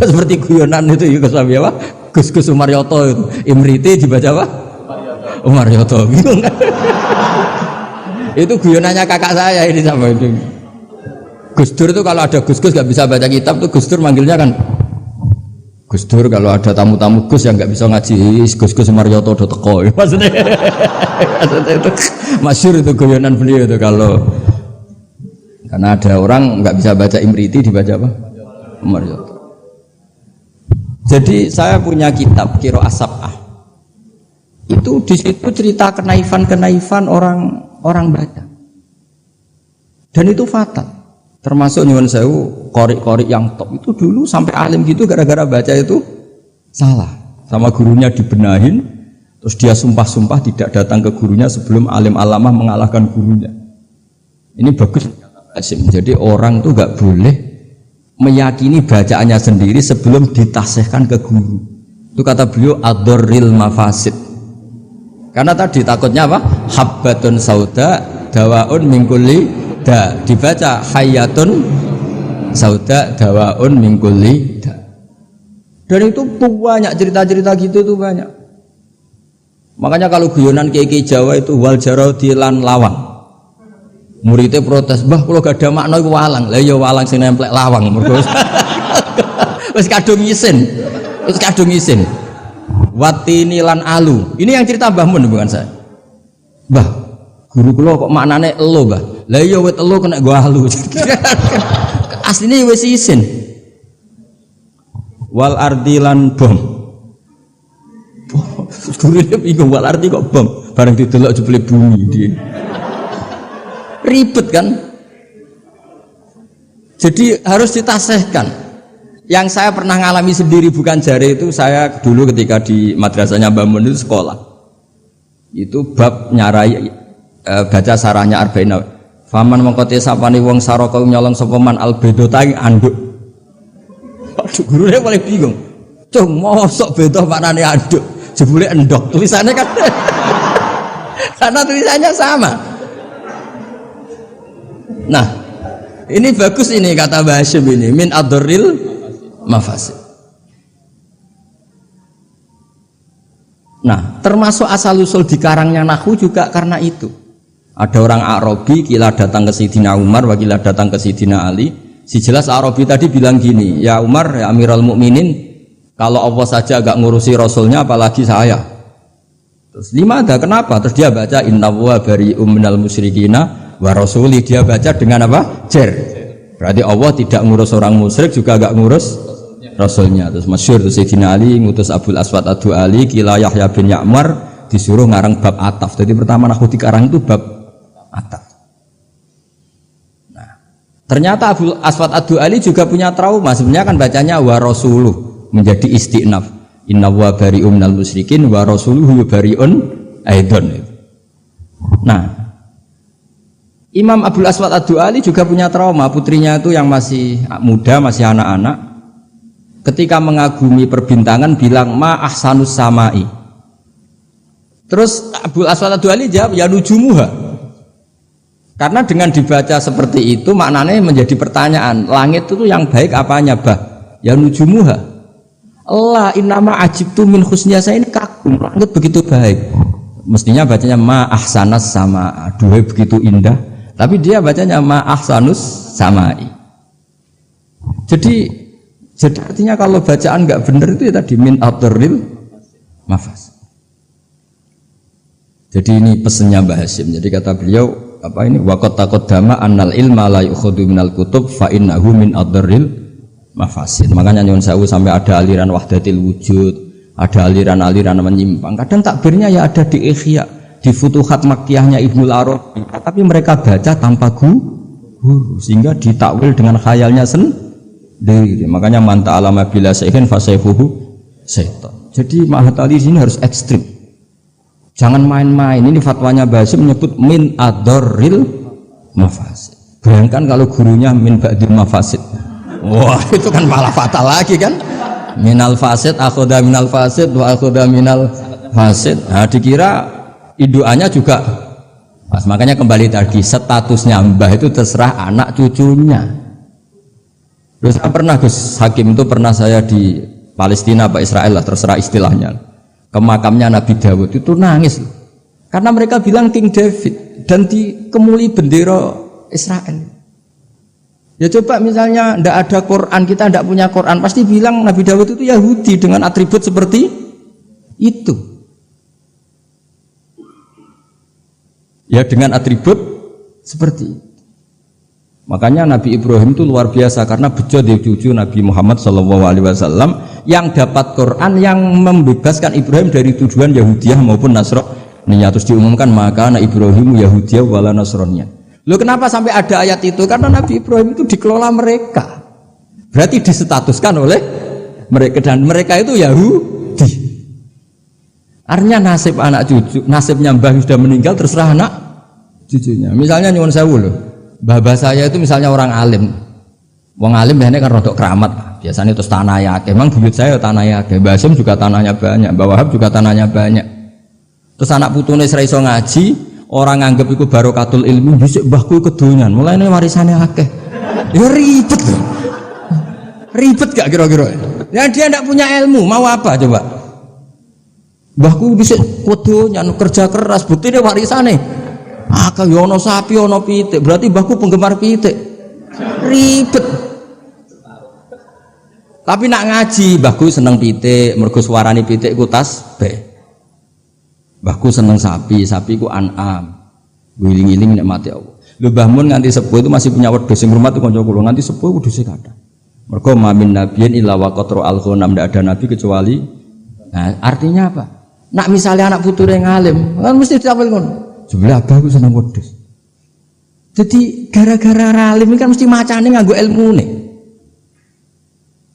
Seperti guyonan itu ya Gus apa? Gus Umaryoto itu. Imriti dibaca apa? Umaryoto. Bingung kan? Itu guyonannya kakak saya ini sama itu. Gus Dur itu kalau ada Gus-Gus gak bisa baca kitab tuh Gus Dur manggilnya kan Gus Dur. Kalau ada tamu-tamu Gus yang gak bisa ngaji, Gus Maryoto do teko. Maksudnya itu masyhur itu guyonan beliau itu kalau karena ada orang gak bisa baca Imriti dibaca apa? Maryoto. Jadi saya punya kitab Qiro As-Sab'ah. Itu di situ cerita kenaifan orang baca. Dan itu fatal. Termasuk nyuwun sewu korik-korik yang top itu dulu sampai alim gitu gara-gara baca itu salah sama gurunya dibenahin, terus dia sumpah-sumpah tidak datang ke gurunya sebelum alim alamah mengalahkan gurunya. Ini bagus. Jadi orang tuh gak boleh meyakini bacaannya sendiri sebelum ditasihkan ke guru. Itu kata beliau adorril mafasid. Karena tadi takutnya apa? Habbatun sauda dawaun mingkuli da, dibaca hayatun sauda dawaun mingkuli da. Dan itu banyak cerita-cerita gitu tuh banyak. Makanya kalau guyonan kiai Jawa itu wal jarodi lan lawang. Muridnya protes, "Mbah kula gak ada makna iku walang." Lah ya walang sing nemplek lawang mergo wis kadung isin. Wis kadung isin. Watini lan alu. Ini yang cerita Mbah Mun bukan saya. Mbah, guru kula kok maknane elo, Mbah. Lah iya wit elo kena gua alu. Asline wis isin. Wal ardi lan bom. Gurune bingung wal ardi kok bom. Bareng didelok jebule bumi dia. Ribet kan? Jadi harus ditasihkan. Yang saya pernah ngalami sendiri bukan jari itu, saya dulu ketika di madrasahnya Mbah Mun itu sekolah. Itu bab nyarai baca sarahnya Arba'in. Faman mengkote sapani wong saraka nyolong sapa man albedota anduk. Aduh gurune paling bingung. Cung mosok beda maknane anduk, jebule endok. Tulisannya kan karena tulisannya sama. Nah, ini bagus ini kata Mbah Hasyim ini min adorril mafasid. Nah, termasuk asal usul di karangnya Nahwu juga karena itu. Ada orang Arabi kila datang ke Sayyidina Umar, wakila datang ke Sayyidina Ali. Si jelas Arabi tadi bilang gini, "Ya Umar, ya Amirul Mukminin, kalau Allah saja agak ngurusi Rasulnya, apalagi saya." Terus lima ada kenapa? Terus dia baca Innallaha bari'um minal musyrikina wa rasuli. Dia baca dengan apa? Jer. Berarti Allah tidak ngurus orang musyrik, juga agak ngurus Rasulnya. Terus masyhur tuh Sayyidina Ali ngutus Abul Aswad Ad-Du'ali kila Yahya bin Ya'mar disuruh ngarang bab ataf. Jadi pertama Nahwu dikarang itu bab ataf. Nah, ternyata Abul Aswad Ad-Du'ali juga punya trauma. Sebenarnya kan bacanya wa rasuluh menjadi istinaf. Inna wa bari'un minal musyrikin wa rasuluhu bari'un aidon. Nah, Imam Abul Aswad Ad-Du'ali juga punya trauma. Putrinya itu yang masih muda, masih anak-anak, ketika mengagumi perbintangan bilang ma ahsanus samai. Terus Abul Aswad Ad-Du'ali jawab ya nujumuha. Karena dengan dibaca seperti itu maknanya menjadi pertanyaan, langit itu yang baik apanya, Bah? ya nujumuha. Allah innama ajibtu min husniha, saya ini kagum langit begitu baik. Mestinya bacanya ma ahsanas sama, duhai begitu indah, tapi dia bacanya ma ahsanus samai. Jadi artinya kalau bacaan enggak benar itu ya tadi min adarril mafas. Jadi ini pesannya Mbah Hasyim. Jadi kata beliau apa ini waqat taqaddama annal ilma la yukhadhu minal kutub fa innahu min adarril mafasid. Makanya nyuwun sewu sampai ada aliran wahdatil wujud, ada aliran-aliran menyimpang. Kadang takbirnya ya ada di Ihya, di Futuhat Makkiyahnya Ibnul Arabi, tapi mereka baca tanpa guru sehingga ditakwil dengan khayalnya sendiri. Makanya man ta'alama bila syai'in fa sayfuhu syaitan. Jadi Mahatali sini harus ekstrim. Jangan main-main. Ini fatwanya Basim menyebut min adarril mafasid. Bayangkan kalau gurunya min ba'dil mafasid. Wah, itu kan malah fatal lagi kan? Minal fasid akhoda minal fasid wa akhoda minal fasid. Nah, dikira induannya juga pas. Makanya kembali tadi statusnya mbah itu terserah anak cucunya. Terus pernah Gus Hakim itu pernah saya di Palestina apa Israel lah terserah istilahnya. Ke makamnya Nabi Dawud itu nangis karena mereka bilang King David dan dikemuli bendera Israel. Ya coba misalnya ndak ada Quran, kita ndak punya Quran, pasti bilang Nabi Dawud itu Yahudi dengan atribut seperti itu. Ya dengan atribut seperti itu. Makanya Nabi Ibrahim itu luar biasa karena bejo dari cucu Nabi Muhammad SAW yang dapat Quran yang membebaskan Ibrahim dari tujuan Yahudiyah maupun Nasraniyah. Terus diumumkan maka anak Ibrahim Yahudiyah wala Nasraniyah. Loh kenapa sampai ada ayat itu? Karena Nabi Ibrahim itu dikelola mereka. Berarti disetatuskan oleh mereka dan mereka itu Yahudi. Artinya nasib anak cucu, nasibnya mbah sudah meninggal terserah anak cucunya. Misalnya nyuwun sewu loh. Mbah saya itu misalnya orang alim. Wong alim biasanya kan rodok keramat. Biasanya terus tanah ya. Emang buyut saya tanah ya. Mbah Hasyim juga tanahnya banyak. Mbah Wahab juga tanahnya banyak. Terus anak putune ora iso ngaji. Orang nganggep itu barokatul ilmu, dhisik mbahku kedonyan, mulai ini warisannya akeh. Ya ribet loh. Ribet gak kira-kira? Ya dia tidak punya ilmu, mau apa coba? Mbahku dhisik kedonyan, kerja keras, bukti dia warisannya. Akeh ya ono sapi, ono pitik, berarti mbahku penggemar pitik. Ribet. Tapi nak ngaji, mbahku seneng pitik, mergo suarane pitik ku tasbih. Mbahku seneng sapi, sapi ku an'am. Wiling-wiling nikmati Allah. Lho Mbah Mun nganti sepuh itu masih punya wedhus sing rumah tuh kanca kula nganti sepuh wedhuse kathah. Mergo mamin nabiyyin illa waqatra al-ghanam, ndak ada nabi kecuali. Nah, artinya apa? Nak misalnya anak puture ngalim, kan mesti ditampil ngono. Sebelah abahku seneng wedhus. Jadi gara-gara alim kan mesti macane nganggo ilmune.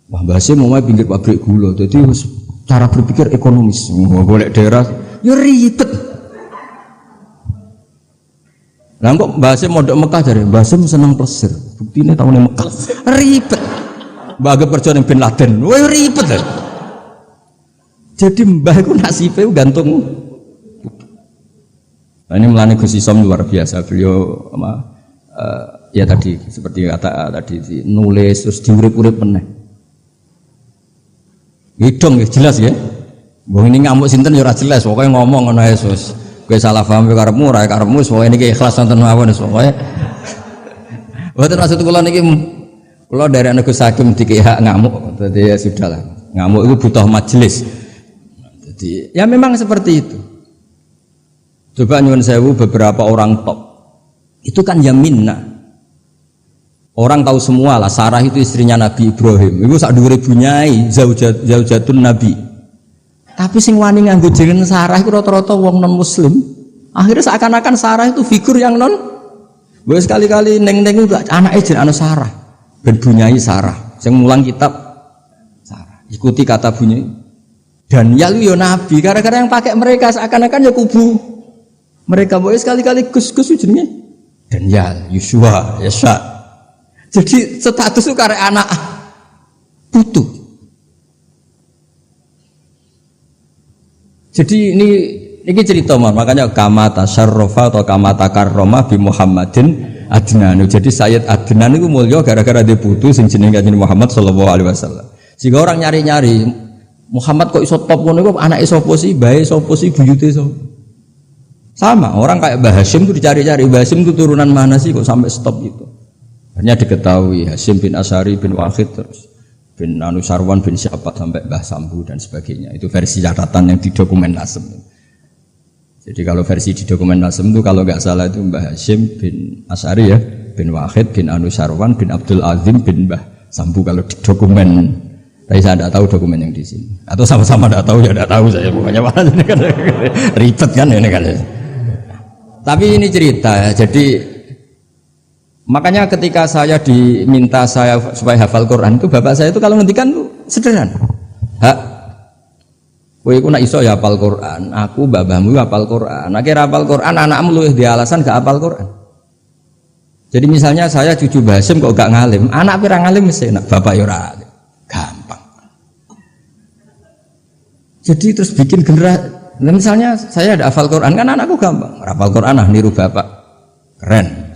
Wah, Mbah Hasyim mau pinggir pabrik gula. Jadi cara berpikir ekonomis, golek daerah ya ribet. Lah kok Mbah Hasyim mondok Mekah jare, Mbah Hasyim seneng plesir. Buktine taune Mekah. Ribet. Mbah Agep kerja ning Bin Laden. Wah ribet. Jadi mbah iku nasibe gantung. Nah, ini melane Gus Isom luar biasa. Beliau ya tadi seperti kata tadi nulis terus diurip-urip meneh. Hidung jelas ya. Wong ini ngamuk sinten ya ora jelas, pokoke ngomong ngono ae sus. Kowe salah paham karepmu, ora karepmu, pokoke niki ikhlas wonten mawon pokoke. Mboten maksud kula niki kula dari anak Gus Hakim dikek hak ngamuk, dadi ya sudahlah. Ngamuk itu butuh majelis. Jadi ya memang seperti itu. Coba nyuwun sewu beberapa orang top. Itu kan yaminna. Orang tahu semua lah Sarah itu istrinya Nabi Ibrahim. Iku sak dhuwure bunyai zaujatun Nabi. Tapi sing wani nganggo jeneng Sarah iku rata-rata wong non muslim. Akhirnya seakan-akan Sarah itu figur yang non. Wes sekali-kali neng-neng itu anake jenenge Sarah. Ben bunyai Sarah. Sing mulang kitab Sarah. Ikuti kata bunyai. Daniel yo nabi, gara-gara yang pakai mereka seakan-akan ya kubu. Mereka boleh sekali-kali Gus-Gus jenenge Daniel, Yusua, Yesa. Jadi status itu karek anak putu. Jadi ini cerita makanya kama tasyarrafa atau kama takarrama bi Muhammadin Adnan. Jadi Sayyid Adnan itu mulya gara-gara dia putu sing jenenge Kanjeng Muhammad sallallahu alaihi wasallam. Jika orang nyari-nyari Muhammad kok iso top ngono kok anake sapa sih, bae sapa sih, buyute sapa. Sama, orang kayak Mbah Hashim itu dicari-cari, Mbah Hashim itu turunan mana sih kok sampai stop itu. Akhirnya diketahui Hashim bin Asy'ari bin Wahid terus bin Anusarwan bin siapa sampai Mbah Sambu dan sebagainya. Itu versi catatan yang di dokumen Nasem. Jadi kalau versi di dokumen Nasem itu kalau nggak salah itu Mbah Hashim bin Asy'ari ya, bin Wahid bin Anusarwan bin Abdul Azim bin Mbah Sambu kalau di dokumen. Tapi saya tidak tahu dokumen yang di sini. Atau sama-sama tidak tahu ya tidak tahu saya pokoknya mana ini kan ribet kan ini kan. Tapi ini cerita. Jadi makanya ketika saya diminta saya supaya hafal Quran itu bapak saya itu kalau ngendikan tuh sederhana. Hak kowe iku nek iso ya hafal Quran, aku babahmu hafal Quran. Nek ora hafal Quran, anakmu luwih di alasan gak hafal Quran. Jadi misalnya saya cucu Basim kok gak ngalim, anak pira ngalim mesti enak, bapak ya ora. Gampang. Jadi terus bikin generasi. Misalnya saya ada hafal Quran kan anakku gampang, hafal Quran niru bapak. Keren.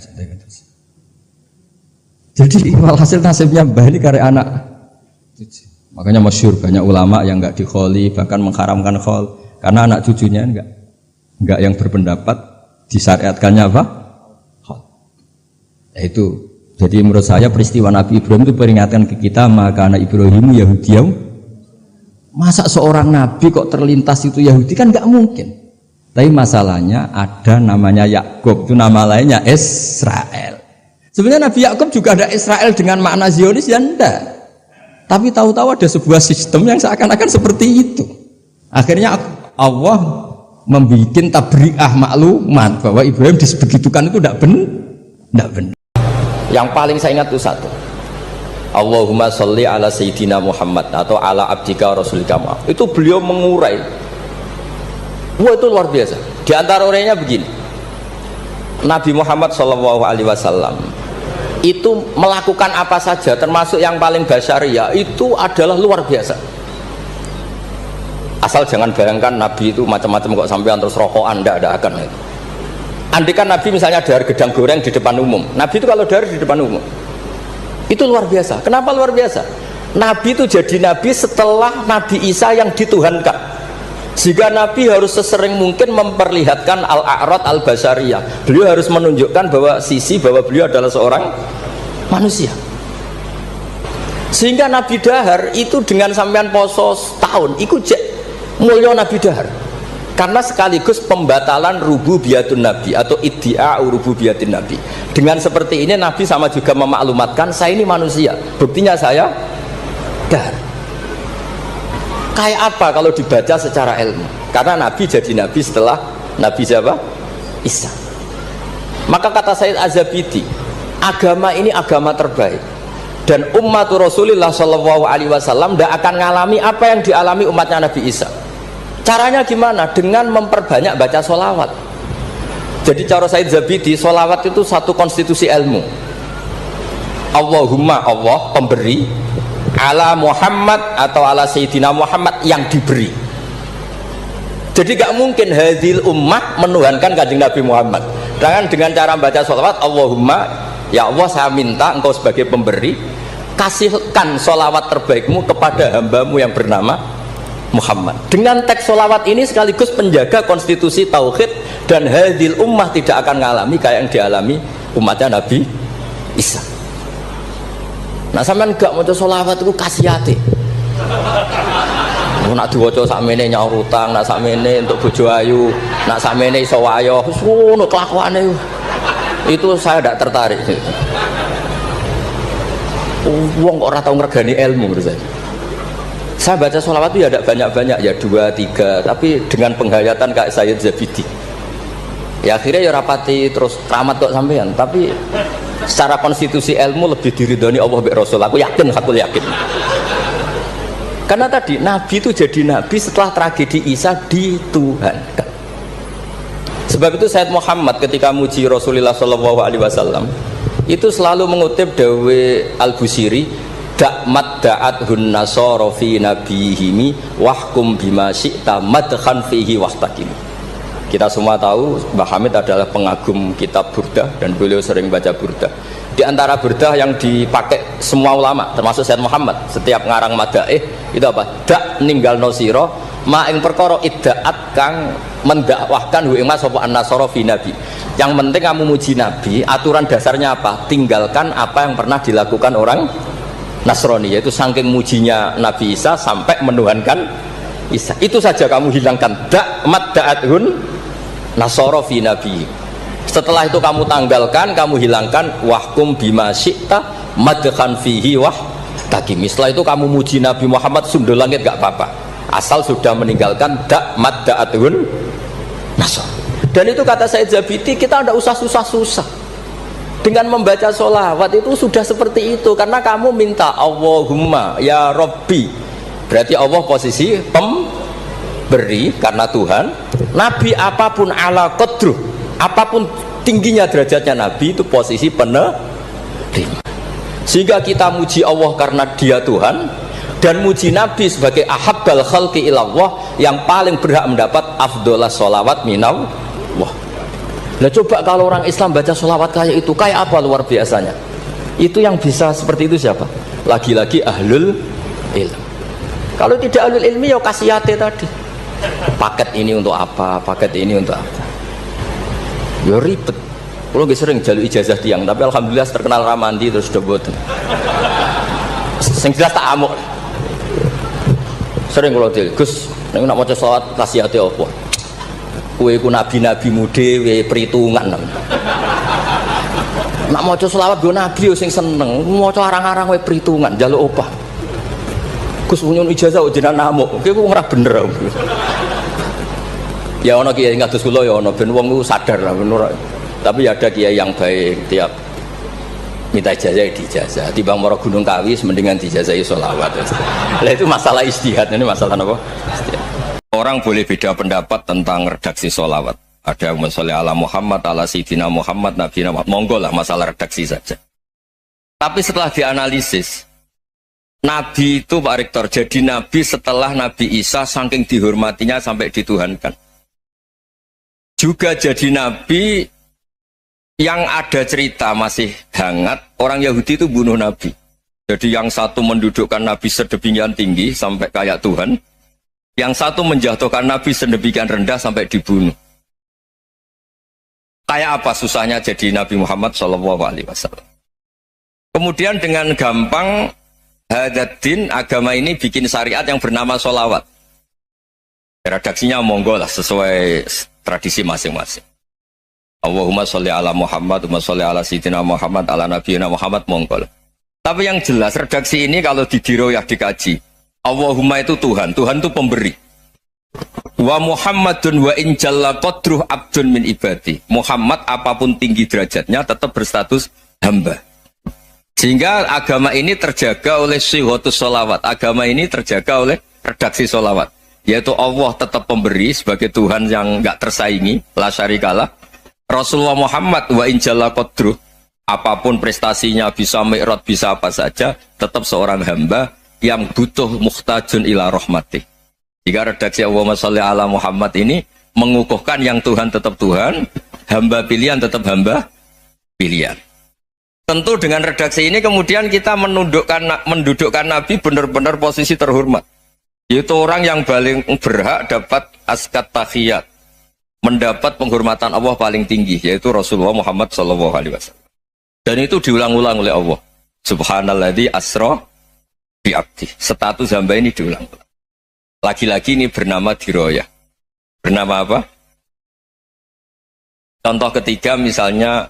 Jadi walhasil nasibnya Mbah ini karya anak. Makanya masyhur banyak ulama yang enggak dikholi bahkan mengharamkan khol karena anak cucunya enggak yang berpendapat disyariatkannya apa? Khol. Itu. Jadi menurut saya peristiwa Nabi Ibrahim itu peringatan ke kita maka anak Ibrahim Yahudiyah. Masa seorang nabi kok terlintas itu Yahudi kan enggak mungkin. Tapi masalahnya ada namanya Yakub, itu nama lainnya Israel. Sebenarnya Nabi Yakub juga ada Israel dengan makna Zionis ya enggak. Tapi tahu-tahu ada sebuah sistem yang seakan-akan seperti itu. Akhirnya Allah membuat tabri'ah maklumat bahwa Ibrahim disebegitukan itu tidak benar. Yang paling saya ingat itu satu. Allahumma sholli ala sayyidina Muhammad atau ala abdika rasulika Muhammad. Itu beliau mengurai. Wah itu luar biasa. Di antara orangnya begini. Nabi Muhammad SAW itu melakukan apa saja termasuk yang paling basyariah itu adalah luar biasa. Asal jangan bayangkan Nabi itu macam-macam kok sampean terus rokokan, ada akan itu. Andikan Nabi misalnya dahar gedang goreng di depan umum, Nabi itu kalau dahar di depan umum itu luar biasa. Kenapa luar biasa? Nabi itu jadi Nabi setelah Nabi Isa yang dituhankan. Jika Nabi harus sesering mungkin memperlihatkan al-a'rad al-basyariyah. Beliau harus menunjukkan bahwa beliau adalah seorang manusia. Sehingga Nabi dahar itu dengan sampean poso setahun ikut mulya Nabi dahar. Karena sekaligus pembatalan rububiyatun Nabi atau iddia'u rububiyatin Nabi. Dengan seperti ini Nabi sama juga memaklumatkan saya ini manusia. Buktinya saya dahar. Kayak apa kalau dibaca secara ilmu? Karena Nabi jadi Nabi setelah Nabi siapa? Isa. Maka kata Sayyid Az-Zabidi, agama ini agama terbaik. Dan umat Rasulullah SAW tidak akan mengalami apa yang dialami umatnya Nabi Isa. Caranya gimana? Dengan memperbanyak baca sholawat. Jadi cara Sayyid Zabidi, sholawat itu satu konstitusi ilmu. Allahumma Allah pemberi, ala Muhammad atau ala Sayyidina Muhammad yang diberi. Jadi gak mungkin hadhil ummah menuhankan kanjeng Nabi Muhammad. Dengan cara membaca sholawat, Allahumma ya Allah saya minta engkau sebagai pemberi kasihkan sholawat terbaikmu kepada hambamu yang bernama Muhammad. Dengan teks sholawat ini sekaligus penjaga konstitusi tauhid dan hadhil ummah tidak akan mengalami kayak yang dialami umatnya Nabi Isa. Nah sampean gak maca sholawat itu kasihati. Nak diwaca sakmene nyaur utang, nak sakmene untuk bojo ayu, nak sakmene iso wayo, wis ngono kelakuane. Itu saya tidak tertarik. Wong kok ora tau ngregani ilmu menurut saya. Saya baca sholawat itu ya tidak banyak-banyak, ya 2, 3, tapi dengan penghayatan kayak Sayyid Zabidi. Ya akhirnya ya rapati terus keramat kok sampean, tapi secara konstitusi ilmu lebih diridhoni Allah mbek Rasul. Aku yakin. Karena tadi Nabi itu jadi Nabi setelah tragedi Isa dituhankan. Sebab itu Sayyid Muhammad ketika muji Rasulullah SAW itu selalu mengutip dawe Al-Busiri, da'mat da'at hun nasara fi nabihimi wahkum bima syi'ta madkhan fihi wahtakim. Kita semua tahu Mbah Hamid adalah pengagum kitab Burdah dan beliau sering baca Burdah. Di antara Burdah yang dipakai semua ulama termasuk Sayyid Muhammad setiap ngarang madaih itu apa? Dak ninggal nosiro ma ing perkara iddaat kang mendakwahkan hu ing mas sapa an-nasara fi nabi. Yang penting kamu muji nabi, aturan dasarnya apa? Tinggalkan apa yang pernah dilakukan orang Nasrani, yaitu saking mujinya Nabi Isa sampai menuhankan Isa. Itu saja kamu hilangkan. Dak madda'athun nasara fi nabi. Setelah itu kamu tanggalkan, kamu hilangkan wahkum bima syi'ta madkhan fihi wah takim. Setelah itu kamu muji Nabi Muhammad sundul langit gak apa-apa. Asal sudah meninggalkan dak madda'athun nasara. Dan itu kata Said Zabidi, kita tidak usah susah-susah. Dengan membaca sholawat itu sudah seperti itu, karena kamu minta Allahumma ya Rabbi, berarti Allah posisi pemberi karena Tuhan. Nabi apapun ala qadruh, apapun tingginya derajatnya Nabi itu posisi penerima. Sehingga kita muji Allah karena dia Tuhan, dan muji Nabi sebagai ahabbal khalqi ilallah, yang paling berhak mendapat afdolas sholawat minallah. Nah coba kalau orang Islam baca sholawat kayak itu, kayak apa luar biasanya. Itu yang bisa seperti itu siapa? Lagi-lagi ahlul ilm. Kalau tidak ahlul ilmi ya kasiyate tadi. Paket ini untuk apa, paket ini untuk apa. Ya ribet. Kalau gak sering jaluk ijazah tiang, tapi alhamdulillah terkenal ramandi terus udah boten. Sing jelas tak amuk. Sering kalau dia, Gus, nek nak maca sholawat kasiyate apa? Kue ku nabi-nabi mude we perhitungan. Nak maca selawat go nabi yo sing seneng, maca arang-arang we perhitungan, njaluk opah. Gus nyun ijazah jenengan namuk. Ki ku ora bener. Ya ana kiai ngados kula ya ana ben wong ku sadar lah bener. Tapi ada kiai yang baik, tiap minta ijazah dijazah. Timbang mara Gunung Kawi mendingan dijazahi selawat. Lah itu masalah ijtihad, ini masalah apa? Istihad. Orang boleh beda pendapat tentang redaksi sholawat. Ada yang sholli ala Muhammad, ala Sayyidina Muhammad, Nabi Muhammad. Monggo lah, masalah redaksi saja. Tapi setelah dianalisis, Nabi itu Pak Rektor, jadi Nabi setelah Nabi Isa saking dihormatinya sampai dituhankan. Juga jadi Nabi yang ada cerita masih hangat, orang Yahudi itu bunuh Nabi. Jadi yang satu mendudukkan Nabi sedemikian tinggi sampai kayak Tuhan, yang satu menjatuhkan Nabi sedemikian rendah sampai dibunuh. Kayak apa susahnya jadi Nabi Muhammad SAW. Kemudian dengan gampang hadatin agama ini bikin syariat yang bernama sholawat. Redaksinya monggo lah sesuai tradisi masing-masing. Allahumma sholli ala Muhammad, Allahumma sholli ala Sayyidina Muhammad, ala Nabiyina Muhammad, monggo lah. Tapi yang jelas redaksi ini kalau didiroyah dikaji, Allahumma itu Tuhan, Tuhan itu pemberi. Wa Muhammadun wa in jalla qadruh abdun min ibadi. Muhammad apapun tinggi derajatnya tetap berstatus hamba. Sehingga agama ini terjaga oleh syihotus sholawat. Agama ini terjaga oleh redaksi sholawat. Yaitu Allah tetap pemberi sebagai Tuhan yang enggak tersaingi, la syarikalah. Rasulullah Muhammad wa in jalla qadruh, apapun prestasinya, bisa mi'raj, bisa apa saja, tetap seorang hamba yang butuh muhtajun ila rahmatih. Jika redaksi Allahumma sholli ala Muhammad ini mengukuhkan yang Tuhan tetap Tuhan, hamba pilihan tetap hamba pilihan. Tentu dengan redaksi ini kemudian kita mendudukkan Nabi benar-benar posisi terhormat. Yaitu orang yang paling berhak dapat askat tahiyat, mendapat penghormatan Allah paling tinggi, yaitu Rasulullah Muhammad SAW. Dan itu diulang-ulang oleh Allah. Subhanalladzi asra bi'abdi. Status hamba ini diulang. Lagi-lagi ini bernama diroyah. Bernama apa? Contoh ketiga misalnya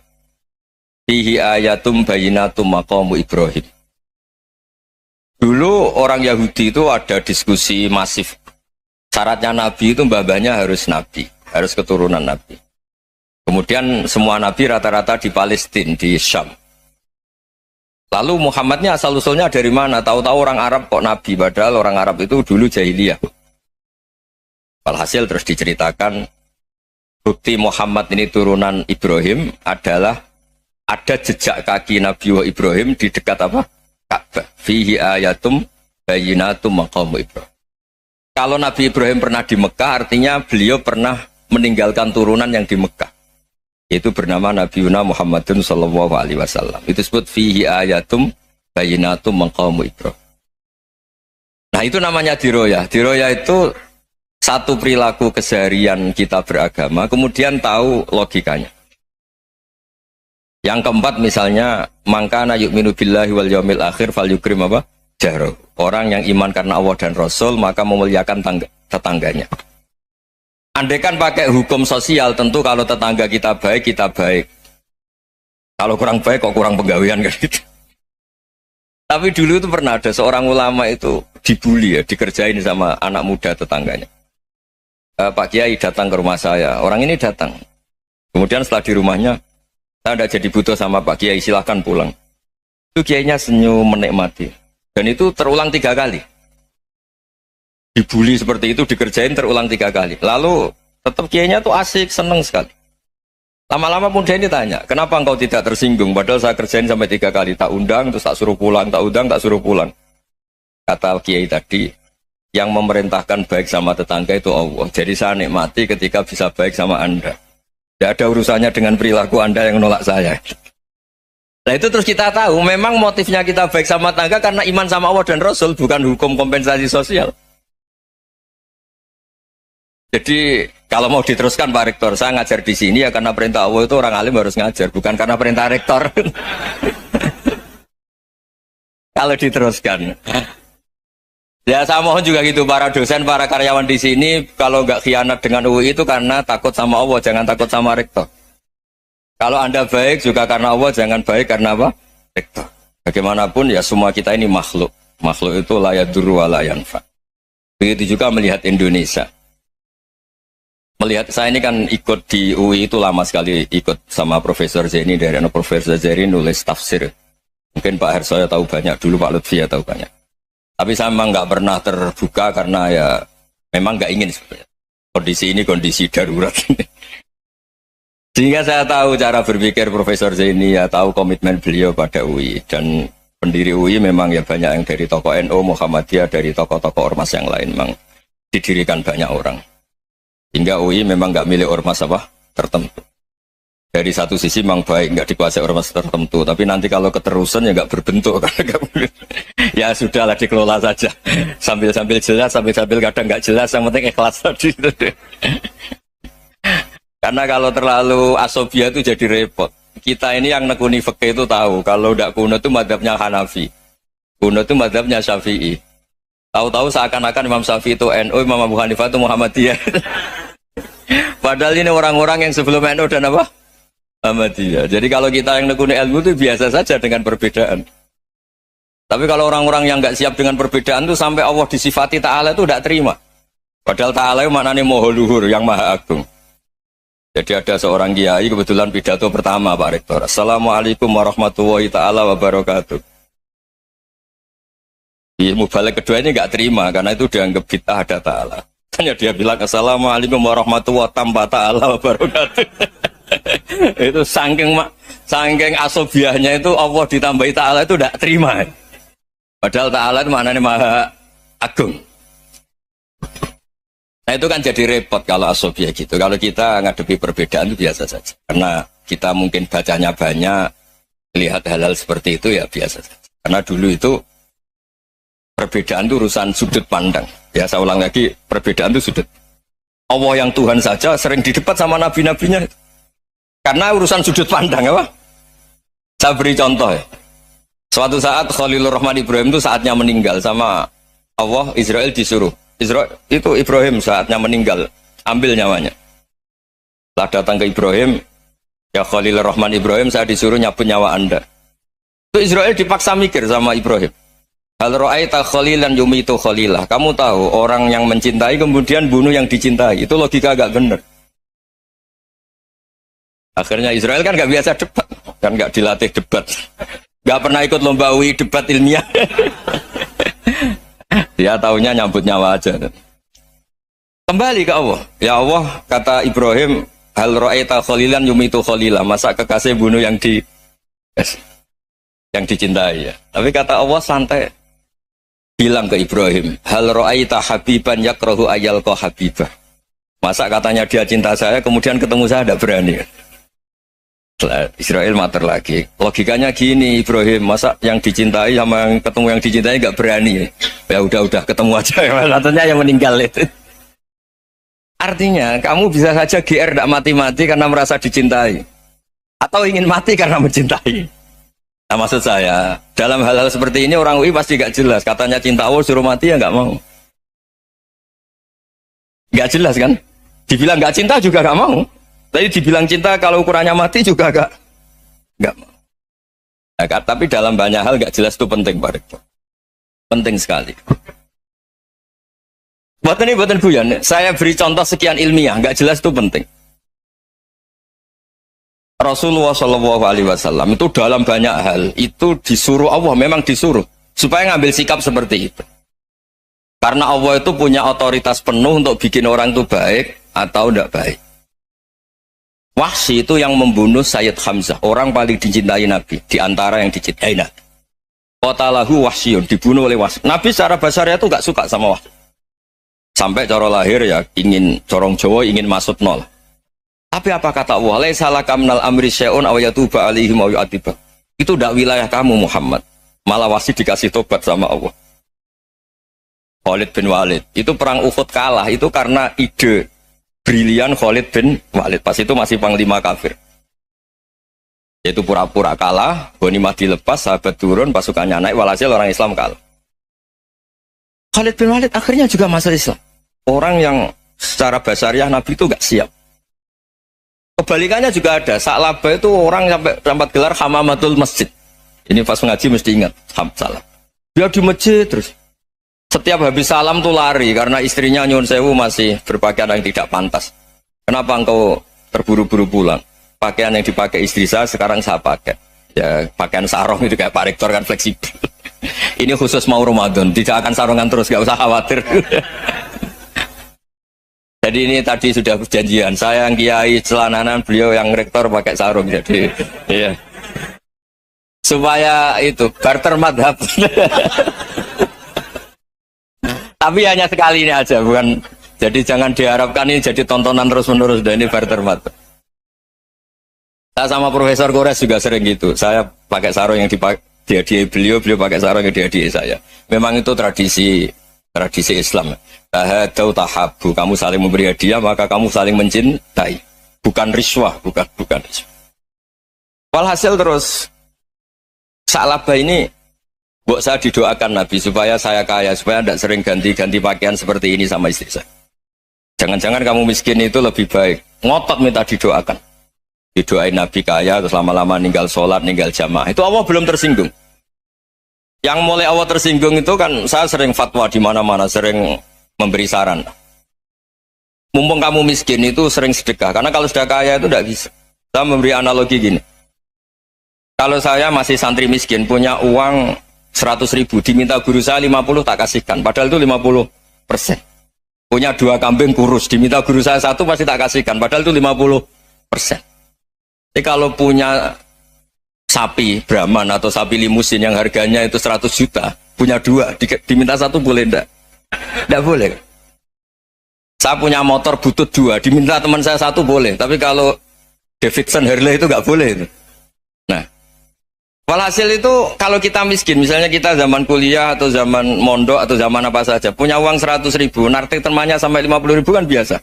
fihi ayatum bayinatum maqamu Ibrahim. Dulu orang Yahudi itu ada diskusi masif. Syaratnya Nabi itu mbah-mbahnya harus Nabi, harus keturunan Nabi. Kemudian semua Nabi rata-rata di Palestina, di Syam. Lalu Muhammadnya asal-usulnya dari mana? Tahu-tahu orang Arab kok Nabi, padahal orang Arab itu dulu jahiliyah. Walhasil terus diceritakan, bukti Muhammad ini turunan Ibrahim adalah ada jejak kaki Nabi Ibrahim di dekat apa? Ka'bah. Fihi ayatum bayinatum maqamu Ibrahim. Kalau Nabi Ibrahim pernah di Mekah, artinya beliau pernah meninggalkan turunan yang di Mekah. Itu bernama Nabi Muhammadun sallallahu alaihi wasallam. Itu disebut fihi ayatum bayinatum maqamu Ibrahim. Nah, itu namanya diroyah. Diroyah itu satu perilaku keseharian kita beragama, kemudian tahu logikanya. Yang keempat misalnya, mangkana yu'minu billahi wal yaumil akhir falyukrim apa? Jaro. Orang yang iman karena Allah dan Rasul, maka memuliakan tetangganya. Andaikan pakai hukum sosial, tentu kalau tetangga kita baik, kita baik. Kalau kurang baik, kok kurang penggawean kan gitu. Tapi dulu itu pernah ada seorang ulama itu dibully ya, dikerjain sama anak muda tetangganya. Pak Kiai datang ke rumah saya, orang ini datang. Kemudian setelah di rumahnya, saya tidak jadi butuh sama Pak Kiai, silahkan pulang. Itu Kiainya senyum menikmati. Dan itu terulang 3 kali. Dibully seperti itu, dikerjain terulang 3 kali. Lalu tetap Kiainya tuh asik, seneng sekali. Lama-lama pun dia ini tanya, kenapa engkau tidak tersinggung? Padahal saya kerjain sampai 3 kali, tak undang, terus tak suruh pulang, tak undang, tak suruh pulang. Kata Kiai tadi, yang memerintahkan baik sama tetangga itu Allah. Jadi saya nikmati ketika bisa baik sama Anda. Tidak ada urusannya dengan perilaku Anda yang menolak saya. Nah itu terus kita tahu, memang motifnya kita baik sama tetangga karena iman sama Allah dan Rasul, bukan hukum kompensasi sosial. Jadi kalau mau diteruskan Pak Rektor, saya ngajar di sini ya karena perintah Allah itu orang alim harus ngajar, bukan karena perintah Rektor. Kalau diteruskan. Ya saya mohon juga gitu para dosen, para karyawan di sini kalau nggak khianat dengan UI itu karena takut sama Allah, jangan takut sama rektor. Kalau Anda baik juga karena Allah, jangan baik karena apa? Rektor. Bagaimanapun ya semua kita ini makhluk. Makhluk itu la yadurru wa la yanfa. Begitu juga melihat Indonesia. Melihat saya ini kan ikut di UI itu lama sekali, ikut sama Profesor Zeni dari Profesor Zeni nulis tafsir. Mungkin Pak Hersoyo tahu banyak, dulu Pak Lutfi ya tahu banyak. Tapi saya memang nggak pernah terbuka karena ya memang nggak ingin sebenarnya. Kondisi ini kondisi darurat. Sehingga saya tahu cara berpikir Profesor Zaini, ya tahu komitmen beliau pada UI. Dan pendiri UI memang ya banyak yang dari tokoh NU, Muhammadiyah, dari tokoh-tokoh ormas yang lain. Memang didirikan banyak orang. Hingga UI memang nggak milik ormas apa tertentu. Dari satu sisi memang baik, nggak dikuasai ormas tertentu. Tapi nanti kalau keterusan ya nggak berbentuk. Ya sudahlah dikelola saja. Sambil-sambil jelas, sambil-sambil kadang nggak jelas. Yang penting ikhlas tadi. Karena kalau terlalu asobia itu jadi repot. Kita ini yang nekuni fikih itu tahu. Kalau tidak kuno itu madhabnya Hanafi. Kuno itu madhabnya Syafi'i. Tahu-tahu seakan-akan Imam Syafi'i itu NU, Imam Abu Hanifah itu Muhammadiyah. Padahal ini orang-orang yang sebelum NU dan apa? Muhammadiyah. Jadi kalau kita yang nekuni ilmu itu biasa saja dengan perbedaan. Tapi kalau orang-orang yang nggak siap dengan perbedaan itu sampai Allah disifati Ta'ala itu tidak terima. Padahal Ta'ala itu maknanya Maha Luhur, yang Maha Agung. Jadi ada seorang kiai kebetulan pidato pertama Pak Rektor. Assalamualaikum warahmatullahi ta'ala wabarakatuh. Di mubalik kedua ini nggak terima karena itu dianggap bid'ah ada Ta'ala. Hanya dia bilang Assalamualaikum warahmatullahi ta'ala wabarakatuh. Itu saking asobiahnya itu Allah ditambahi Ta'ala itu tidak terima. Padahal Ta'ala itu maknanya Maha Agung. Nah itu kan jadi repot kalau asobiah gitu. Kalau kita ngadepi perbedaan itu biasa saja. Karena kita mungkin bacanya banyak, lihat hal-hal seperti itu ya biasa saja. Karena dulu itu perbedaan itu urusan sudut pandang. Ya saya ulang lagi, perbedaan itu sudut. Allah yang Tuhan saja sering didebat sama nabi-nabinya. Karena urusan sudut pandang apa? Saya beri contoh ya. Suatu saat Khalilur Rahman Ibrahim itu saatnya meninggal sama Allah, Israel disuruh. Itu Ibrahim saatnya meninggal, ambil nyawanya. Setelah datang ke Ibrahim, ya Khalilur Rahman Ibrahim, saya disuruh nyabut nyawa Anda. Itu Israel dipaksa mikir sama Ibrahim. Hal ra'aita khalilan yumitu khalilah. Kamu tahu orang yang mencintai kemudian bunuh yang dicintai. Itu logika agak benar. Akhirnya Israel kan gak biasa debat, kan gak dilatih debat, gak pernah ikut lomba UI debat ilmiah. Dia taunya nyambut nyawa aja. Kembali ke Allah. Ya Allah, kata Ibrahim, hal ra'aita khalilan yumitu khalilah. Masa kekasih bunuh yang dicintai ya. Tapi kata Allah santai. Bilang ke Ibrahim, hal ra'aita habiban yakrahu ayalqa habibah. Masa katanya dia cinta saya, kemudian ketemu saya tidak berani. Setelah Israel mater lagi. Logikanya gini, Ibrahim, masa yang dicintai sama yang ketemu yang dicintai nggak berani? Ya udah ketemu aja. Katanya yang meninggal itu. Artinya kamu bisa saja GR tidak mati-mati karena merasa dicintai, atau ingin mati karena mencintai. Nah, maksud saya dalam hal-hal seperti ini orang UI pasti gak jelas. Katanya cinta Allah suruh mati ya nggak mau. Nggak jelas kan? Dibilang nggak cinta juga nggak mau. Tapi dibilang cinta kalau ukurannya mati juga nggak mau. Nah, tapi dalam banyak hal nggak jelas itu penting, Pak. Penting sekali. Buatan guyon, saya beri contoh sekian ilmiah, nggak jelas itu penting. Rasulullah Shallallahu Alaihi Wasallam itu dalam banyak hal itu disuruh Allah, memang disuruh supaya ngambil sikap seperti itu. Karena Allah itu punya otoritas penuh untuk bikin orang itu baik atau tidak baik. Wahsy itu yang membunuh Sayyid Hamzah, orang paling dicintai Nabi, di antara yang dicintai Nabi. Qatalahu Wahsyun, dibunuh oleh Wahsy. Nabi secara basarnya itu nggak suka sama Wahsy. Sampai cara lahir ya ingin corong Jawa ingin masuk nol. Tapi apa kata Allah? Laisa laka minal amri syai'un aw yatuba alaihim aw yu'adziba. Itu tidak wilayah kamu Muhammad. Malah Wahsy dikasih tobat sama Allah. Khalid bin Walid. Itu perang Uhud kalah itu karena ide brilian Khalid bin Walid. Pas itu masih panglima kafir. Yaitu pura-pura kalah, ghanimah dilepas, sahabat turun, pasukannya naik, walhasil orang Islam kalah. Khalid bin Walid akhirnya juga masuk Islam. Orang yang secara basariah Nabi itu gak siap. Kebalikannya juga ada. Sa'labah itu orang sampai dapat gelar Hamamatul Masjid. Ini pas ngaji mesti ingat. Salah. Dia di masjid terus. Setiap habis salam tuh lari karena istrinya nyuwun sewu masih berpakaian yang tidak pantas. Kenapa engkau terburu-buru pulang? Pakaian yang dipakai istri saya sekarang saya pakai. Ya pakaian sarung itu kayak Pak Rektor kan fleksibel. Ini khusus mau Ramadan, tidak akan sarungan terus, gak usah khawatir. Jadi ini tadi sudah perjanjian, saya yang kiai celananan, beliau yang rektor pakai sarung. Jadi iya. Supaya itu barter madhab. Tapi hanya sekali ini aja, bukan. Jadi jangan diharapkan ini jadi tontonan terus-menerus. Dan ini barter madhab. Saya sama Profesor Kores juga sering gitu. Saya pakai sarung yang dipakai dihadiahi beliau pakai sarung yang dihadiahi saya. Memang itu tradisi Islam. Tahadau tahabu, kamu saling memberi hadiah maka kamu saling mencintai. Bukan riswah, bukan riswah. Walhasil terus Sa'labah ini buat saya didoakan Nabi supaya saya kaya, supaya tidak sering ganti-ganti pakaian seperti ini sama istri saya. Jangan-jangan kamu miskin itu lebih baik. Ngotot minta didoakan. Didoain Nabi kaya, terus lama-lama ninggal sholat, ninggal jamaah. Itu Allah belum tersinggung. Yang mulai Allah tersinggung itu kan saya sering fatwa di mana-mana, sering memberi saran. Mumpung kamu miskin itu sering sedekah, karena kalau sudah kaya itu tidak bisa. Saya memberi analogi gini. Kalau saya masih santri miskin, punya uang 100.000, diminta guru saya 50 tak kasihkan, padahal itu 50%. Punya 2 kambing kurus, diminta guru saya 1 pasti tak kasihkan, padahal itu 50%. Jadi kalau punya sapi Brahman atau sapi limusin yang harganya itu 100 juta, punya 2, diminta 1 boleh enggak? Enggak boleh. Saya punya motor butut 2, diminta teman saya 1 boleh, tapi kalau Davidson Harley itu enggak boleh itu. Nah, walhasil itu kalau kita miskin, misalnya kita zaman kuliah atau zaman mondok atau zaman apa saja, punya uang 100.000, narik temannya sampai 50.000 kan biasa.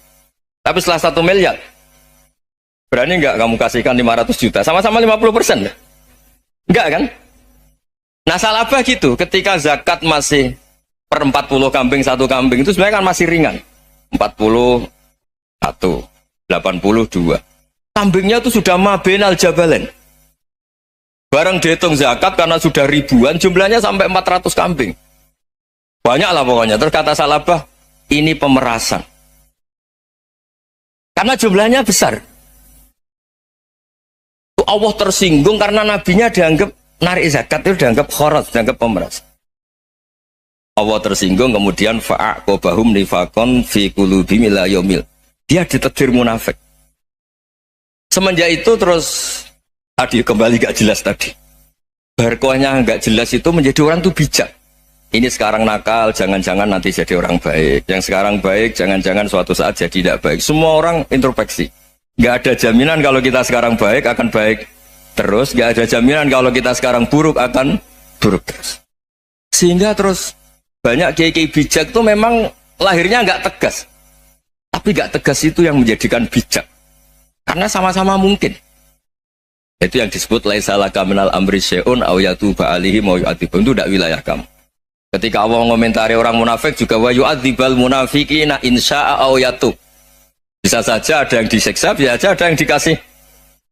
Tapi setelah 1 miliar, berani nggak kamu kasihkan 500 juta? Sama-sama 50%. Enggak kan? Nah Sa'labah gitu, ketika zakat masih per 40 kambing 1 kambing itu sebenarnya kan masih ringan. 41, 82. Kambingnya itu sudah mabenal jabalen. Barang dihitung zakat karena sudah ribuan, jumlahnya sampai 400 kambing. Banyak lah pokoknya. Terus kata Sa'labah, ini pemerasan. Karena jumlahnya besar. Allah tersinggung karena nabinya dianggap narik zakat itu dianggap kharat, dianggap pemeras. Allah tersinggung kemudian fa'aqobahum nifakon fi qulubihim ila yaumil. Dia ditetir munafik. Semenjak itu terus tadi kembali gak jelas tadi. Barkohnya gak jelas itu menjadi orang tuh bijak. ini sekarang nakal, jangan-jangan nanti jadi orang baik. Yang sekarang baik, jangan-jangan suatu saat jadi tidak baik. Semua orang introspeksi. Nggak ada jaminan kalau kita sekarang baik akan baik terus. Nggak ada jaminan kalau kita sekarang buruk akan buruk terus. Sehingga terus banyak kiai-kiai bijak itu memang lahirnya nggak tegas. Tapi nggak tegas itu yang menjadikan bijak. Karena sama-sama mungkin. Itu yang disebut laisa laka minal amri syai'un aw yatuba alaihi mau yu'adzibum. Itu tidak wilayah kamu. Ketika Allah mengomentari orang munafik juga wa yu'adzibal munafiqina insya'a aw yatub. Bisa saja ada yang disiksa, bisa saja ada yang dikasih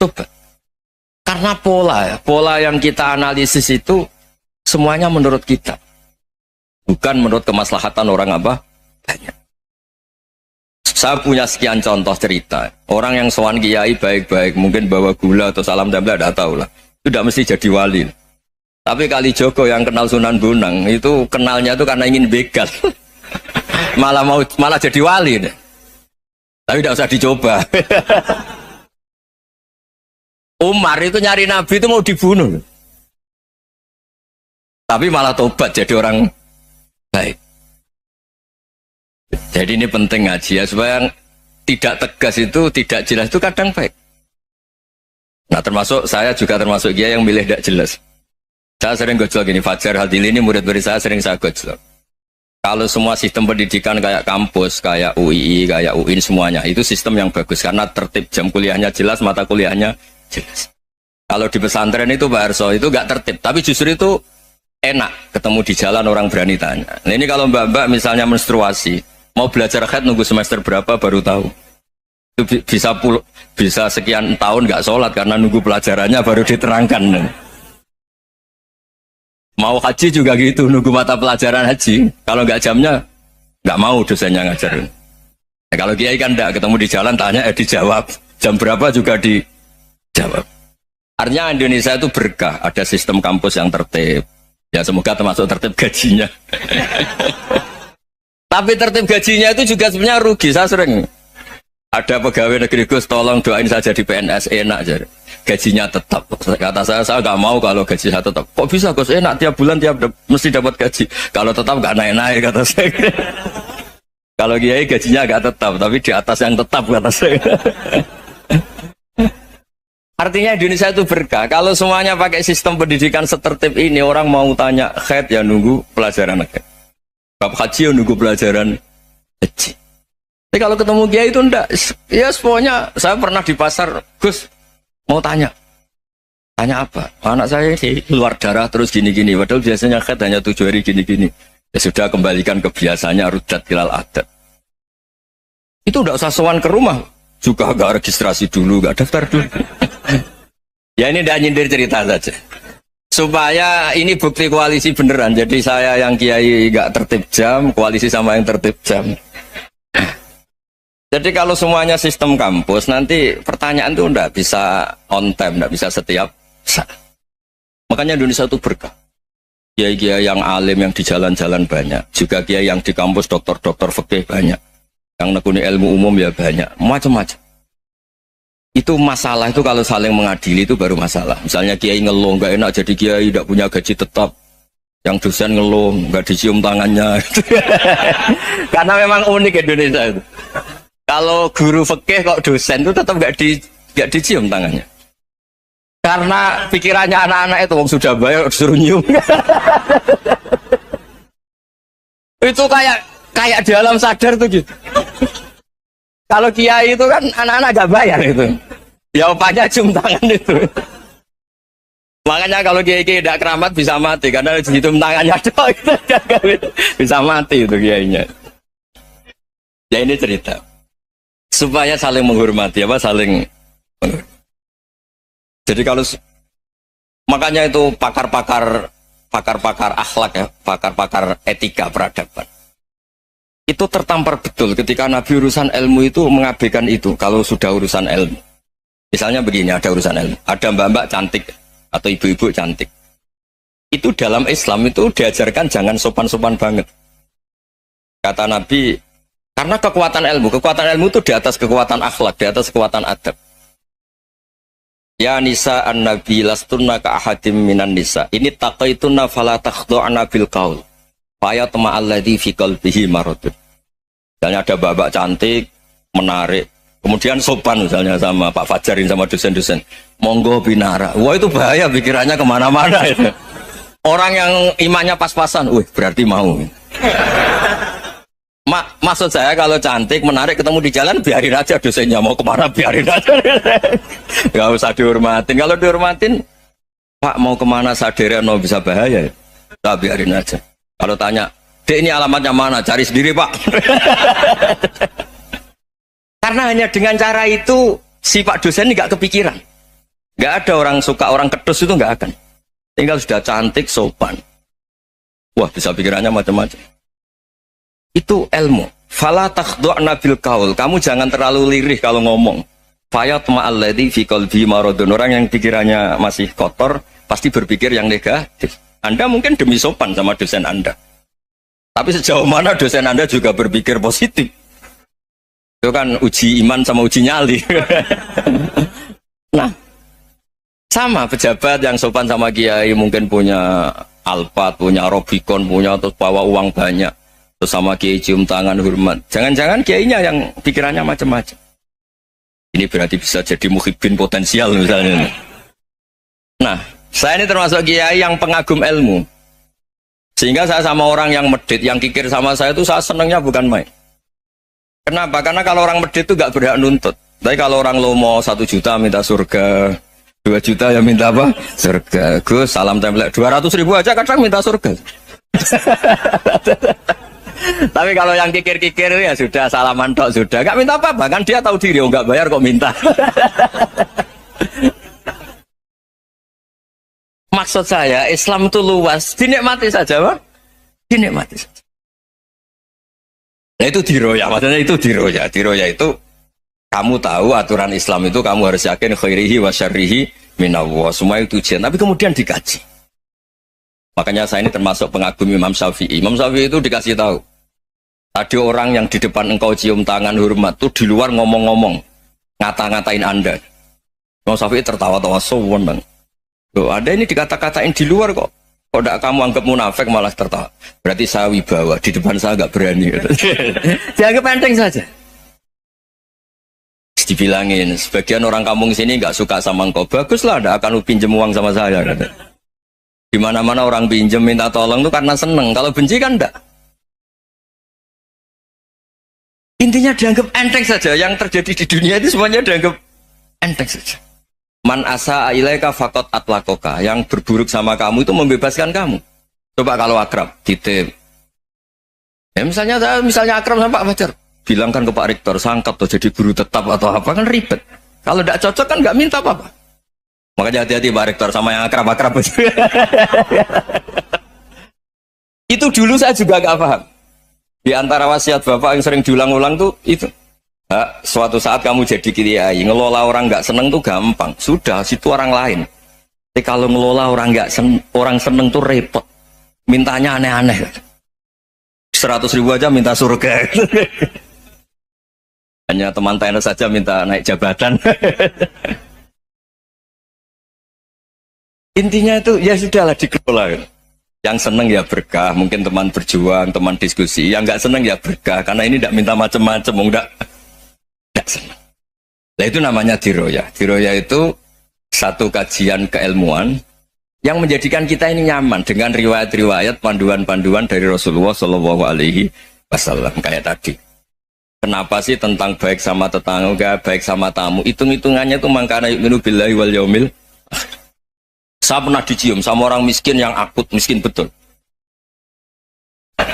tobat. Karena pola yang kita analisis itu semuanya menurut kita. Bukan menurut kemaslahatan orang apa? Banyak. Saya punya sekian contoh cerita. Orang yang sowan kiai baik-baik, mungkin bawa gula atau salam tempel, tidak tahu lah. Itu tidak mesti jadi wali. Tapi Kali Jogo yang kenal Sunan Bonang itu kenalnya itu karena ingin begal. malah jadi wali deh. Tapi tidak usah dicoba. Umar itu nyari Nabi itu mau dibunuh. Tapi malah tobat jadi orang baik. Jadi ini penting ngaji ya, supaya tidak tegas itu, tidak jelas itu kadang baik. Nah termasuk saya juga termasuk dia yang milih tidak jelas. Saya sering gojlok gini, Fajar Hadili ini murid-murid saya sering saya gojlok. Kalau semua sistem pendidikan kayak kampus, kayak UII, kayak UIN semuanya, itu sistem yang bagus karena tertib, jam kuliahnya jelas, mata kuliahnya jelas. Kalau di pesantren itu Pak Arso itu gak tertib, tapi justru itu enak ketemu di jalan orang berani tanya. Nah ini kalau mbak-mbak misalnya menstruasi, mau belajar haid nunggu semester berapa baru tahu. Itu bisa sekian tahun gak sholat karena nunggu pelajarannya baru diterangkan. Mau haji juga gitu, nunggu mata pelajaran haji. Kalau nggak jamnya, nggak mau dosennya ngajarin. Nah, kalau kiai kan nggak ketemu di jalan, tanya dijawab. Jam berapa juga dijawab. Artinya Indonesia itu berkah, ada sistem kampus yang tertib. Ya semoga termasuk tertib gajinya. Tapi tertib gajinya itu juga sebenarnya rugi. Saya sering ada pegawai negeri Gus, tolong doain saja di PNS enak jadi. Gajinya tetap. Kata saya nggak mau kalau gaji saya tetap. Kok bisa Gus enak tiap bulan mesti dapat gaji. Kalau tetap nggak naik-naik kata saya. Kalau kiai gajinya nggak tetap, tapi di atas yang tetap kata saya. Artinya Indonesia itu berkah. Kalau semuanya pakai sistem pendidikan setertib ini, orang mau tanya haid ya nunggu pelajaran haid. Bab haji ya nunggu pelajaran haji. Tapi kalau ketemu kiai itu enggak. Ya semuanya saya pernah di pasar, Gus mau tanya apa? Anak saya ini keluar darah terus gini-gini. Padahal biasanya haid hanya 7 hari gini-gini. Ya sudah kembalikan ke biasanya rudat hilal adat. Itu enggak usah sowan ke rumah. Juga enggak registrasi dulu, enggak daftar dulu. Ya ini enggak nyindir cerita saja. Supaya ini bukti koalisi beneran. Jadi saya yang kiai enggak tertib jam, koalisi sama yang tertib jam. Jadi kalau semuanya sistem kampus, nanti pertanyaan itu enggak bisa on time, enggak bisa setiap saat. Makanya Indonesia itu berkah. Kiai-kiai yang alim yang di jalan-jalan banyak. Juga kiai yang di kampus dokter-dokter fikih banyak. Yang nekuni ilmu umum ya banyak. Macam-macam. Itu masalah itu kalau saling mengadili itu baru masalah. Misalnya kiai ngeluh, enggak enak jadi kiai, enggak punya gaji tetap. Yang dosen ngeluh, enggak dicium tangannya. Karena memang unik Indonesia itu. Kalau guru fikih kok dosen itu tetap nggak dicium tangannya. Karena pikirannya anak-anak itu wong sudah bayar disuruh nyium. Itu kayak di alam sadar tuh gitu. Kalau kiai itu kan anak-anak nggak bayar itu. Ya opanya cium tangan itu. Makanya kalau kiai-kiai tidak keramat bisa mati karena dicium tangannya doang. Bisa mati itu kiainya. Ya ini cerita. Supaya saling menghormati saling jadi kalau makanya itu pakar-pakar akhlak ya, pakar-pakar etika peradaban itu tertampar betul ketika Nabi urusan ilmu itu mengabaikan itu. Kalau sudah urusan ilmu misalnya begini, ada urusan ilmu, ada mbak-mbak cantik atau ibu-ibu cantik, itu dalam Islam itu diajarkan jangan sopan-sopan banget. Kata Nabi, karena kekuatan ilmu itu di atas kekuatan akhlak, di atas kekuatan adab. Ya nisa an-nabi lastunna ka ahadim minan nisa. Ini taqaitunna fala takhdu'na bil qaul. Faya tama'alladzi fi qalbihi maradun. Misalnya ada babak cantik, menarik, kemudian sopan misalnya sama Pak Fajarin sama dosen-dosen, monggo binara. Wah itu bahaya, pikirannya kemana-mana itu. Orang yang imannya pas-pasan, berarti mau. Maksud saya kalau cantik, menarik, ketemu di jalan, biarin aja dosennya mau kemana, biarin aja. Gak usah dihormatin. Kalau dihormatin, Pak mau kemana sadereno bisa bahaya ya. Nah, biarin aja. Kalau tanya, Dek ini alamatnya mana? Cari sendiri Pak. Karena hanya dengan cara itu si Pak dosen ini gak kepikiran. Gak ada orang suka orang kedus itu gak akan. Tinggal sudah cantik, sopan. Wah bisa pikirannya macam-macam. Itu ilmu. Fala takhdu'na bil qaul. Kamu jangan terlalu lirih kalau ngomong. Fayat ma'alladzi fi qalbi maradun. Orang yang pikirannya masih kotor pasti berpikir yang negatif. Anda mungkin demi sopan sama dosen Anda. Tapi sejauh mana dosen Anda juga berpikir positif. Itu kan uji iman sama uji nyali. Nah, sama pejabat yang sopan sama kiai mungkin punya Alphard, punya Robicon, punya terus bawa uang banyak. Terus sama kiai cium tangan hormat. Jangan-jangan kiainya yang pikirannya macam-macam. Ini berarti bisa jadi muhibbin potensial misalnya. Nah, saya ini termasuk kiai yang pengagum ilmu. Sehingga saya sama orang yang medit, yang kikir sama saya itu saya senangnya bukan main. Kenapa? Karena kalau orang medit itu gak berhak nuntut. Tapi kalau orang lomo 1 juta minta surga, 2 juta ya minta apa? Surga. Gus, salam template 200.000 aja kadang minta surga. Tapi kalau yang kikir-kikir ya sudah salaman tok sudah. Gak minta apa-apa, kan dia tahu diri, gak bayar kok minta. Maksud saya, Islam itu luas, dinikmati saja, Pak. Dinikmati saja. Nah itu diroya, maksudnya itu diroya. Diroya itu, kamu tahu aturan Islam itu, kamu harus yakin khairihi wa syarrihi minallah. Semua itu ujian, tapi kemudian dikaji. Makanya saya ini termasuk pengagum Imam Syafi'i. Imam Syafi'i itu dikasih tahu. Ada orang yang di depan engkau cium tangan hormat, tuh di luar ngomong-ngomong. Ngata-ngatain Anda. Imam Syafi'i tertawa-tawa, sowan bang. Loh, ada ini dikata-katain di luar kok. Kok tidak kamu anggap munafik malah tertawa. Berarti saya wibawa, di depan saya nggak berani. Dianggap enteng saja. Dibilangin, sebagian orang kampung sini nggak suka sama engkau. Baguslah, tidak akan pinjam uang sama saya. Di mana-mana orang pinjam minta tolong itu karena seneng. Kalau benci kan enggak. Intinya dianggap enteng saja. Yang terjadi di dunia itu semuanya dianggap enteng saja. Man asa ilaika faqat atlakoka. Yang berburuk sama kamu itu membebaskan kamu. Coba kalau akrab, titip. Ya misalnya akrab sama Pak Fajar. Bilangkan ke Pak Rektor, sangkat atau jadi guru tetap atau apa, kan ribet. Kalau tidak cocok kan nggak minta apa-apa. Makanya hati-hati Pak Rektor sama yang akrab-akrab. Itu dulu saya juga gak paham. Di antara wasiat Bapak yang sering diulang-ulang tuh itu. Suatu saat kamu jadi kiai, ngelola orang nggak seneng tuh gampang. Sudah, situ orang lain. Tapi kalau ngelola orang orang seneng tuh repot. Mintanya aneh-aneh. 100.000 aja minta surga. Hanya teman tenis saja minta naik jabatan. Intinya itu ya sudahlah dikelola. Yang seneng ya berkah, mungkin teman berjuang, teman diskusi. Yang nggak seneng ya berkah, karena ini tidak minta macam-macam, enggak seneng. Nah itu namanya diroya. Diroya itu satu kajian keilmuan yang menjadikan kita ini nyaman dengan riwayat-riwayat, panduan-panduan dari Rasulullah Shallallahu Alaihi Wasallam kayak tadi. Kenapa sih tentang baik sama tetangga, baik sama tamu? Hitung-hitungannya itu mangkana yu'minu billahi wal yaumil. Saya pernah dicium sama orang miskin yang akut miskin betul.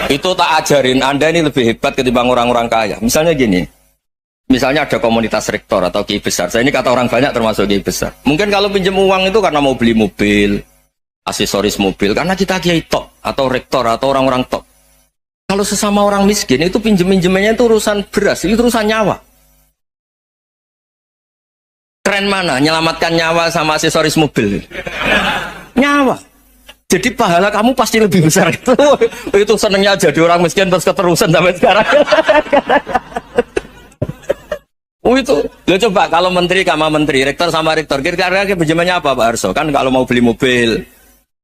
Itu tak ajarin Anda ini lebih hebat ketimbang orang-orang kaya. Misalnya gini. Misalnya ada komunitas rektor atau kiai besar. Saya ini kata orang banyak termasuk kiai besar. Mungkin kalau pinjam uang itu karena mau beli mobil, aksesoris mobil, karena kita kiai top atau rektor atau orang-orang top. Kalau sesama orang miskin itu pinjem-pinjemannya itu urusan beras, itu urusan nyawa. Keren mana? Nyelamatkan nyawa sama aksesoris mobil. Nyawa. Jadi pahala kamu pasti lebih besar itu. Itu senengnya jadi orang miskin terus keterusan sampai sekarang. Itu, lo coba kalau menteri sama menteri, rektor sama rektor, kira-kira pinjamannya apa Pak Arso? Kan kalau mau beli mobil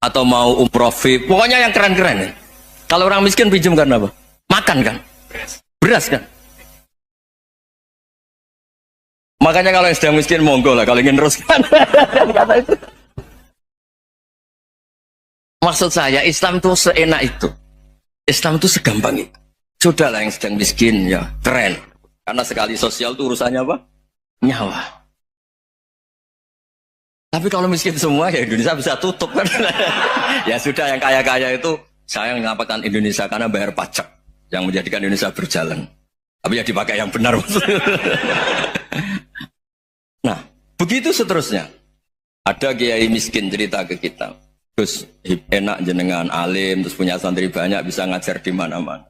atau mau umroh VIP, pokoknya yang keren-keren. Kalau orang miskin pinjam karena apa? Makan kan? Beras kan? Makanya kalau yang sedang miskin monggo lah, kalau ingin teruskan. Kata itu. Maksud saya Islam itu seenak itu. Islam itu segampang itu. Sudahlah yang sedang miskin ya keren. Karena sekali sosial itu urusannya apa? Nyawa. Tapi kalau miskin semua ya Indonesia bisa tutup kan. Ya sudah yang kaya-kaya itu saya mengatakan Indonesia karena bayar pajak yang menjadikan Indonesia berjalan. Tapi ya dipakai yang benar. Nah, begitu seterusnya. Ada kiai miskin cerita ke kita. Terus enak jenengan alim, terus punya santri banyak, bisa ngajar di mana-mana.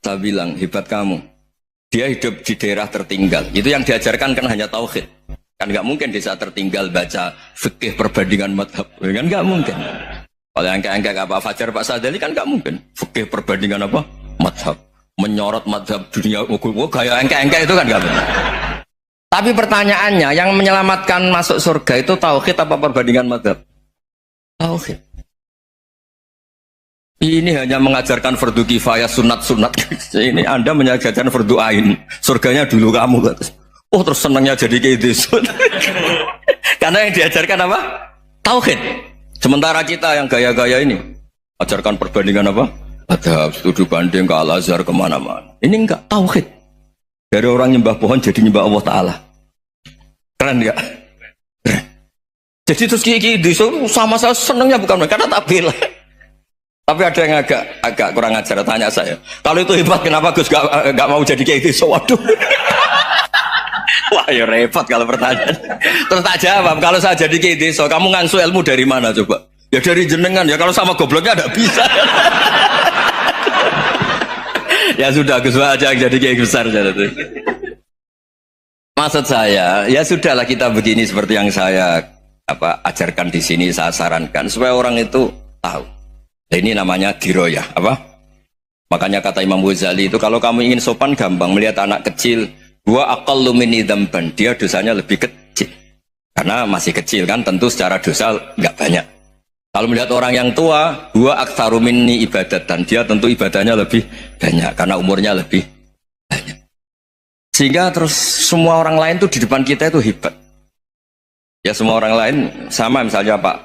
Saya bilang, hebat kamu. Dia hidup di daerah tertinggal. Itu yang diajarkan kan hanya tauhid. Kan nggak mungkin desa tertinggal baca fikih perbandingan madhab. Kan nggak mungkin. Kalau yang kayak Pak Fajar, Pak Sadali kan nggak mungkin. Fikih perbandingan apa? Madhab. Menyorot madhab dunia. Gaya engke-engke itu kan nggak mungkin. Tapi pertanyaannya, yang menyelamatkan masuk surga itu tauhid apa perbandingan madhab? Tauhid. Ini hanya mengajarkan fardu kifayah, sunat-sunat. Ini Anda mengajarkan fardu ain. Surganya dulu kamu. Oh terus senangnya jadi kayak gitu. Karena yang diajarkan apa? Tauhid. Sementara kita yang gaya-gaya ini ajarkan perbandingan apa? Madhab, studi banding ke Al-Azhar kemana-mana. Ini enggak, tauhid. Dari orang nyembah pohon jadi nyembah Allah Ta'ala. Keren ya? Keren. Jadi terus kiki sama saya senangnya bukan karena tak bela. Tapi ada yang agak kurang ajar, tanya saya. Kalau itu hebat kenapa Gus gak mau jadi kayak gitu? Waduh. Wah ya repot kalau pertanyaan. Terus tak jawab, kalau saya jadi kayak gitu, kamu ngansu ilmu dari mana coba? Ya dari jenengan, ya kalau sama gobloknya ada bisa. Ya sudah Gus aja jadi kayak besar saja. Maksud saya, ya sudahlah kita begini seperti yang saya ajarkan di sini, saya sarankan supaya orang itu tahu. Nah, ini namanya diroyah, apa? Makanya kata Imam Ghazali itu kalau kamu ingin sopan gampang melihat anak kecil, wa aqallu minni dzamban, dia dosanya lebih kecil. Karena masih kecil kan, tentu secara dosa enggak banyak. Kalau melihat orang yang tua, wa aktsaru minni ibadatan, dia tentu ibadahnya lebih banyak karena umurnya lebih banyak. Sehingga terus semua orang lain tuh di depan kita itu hebat. Ya semua orang lain sama, misalnya Pak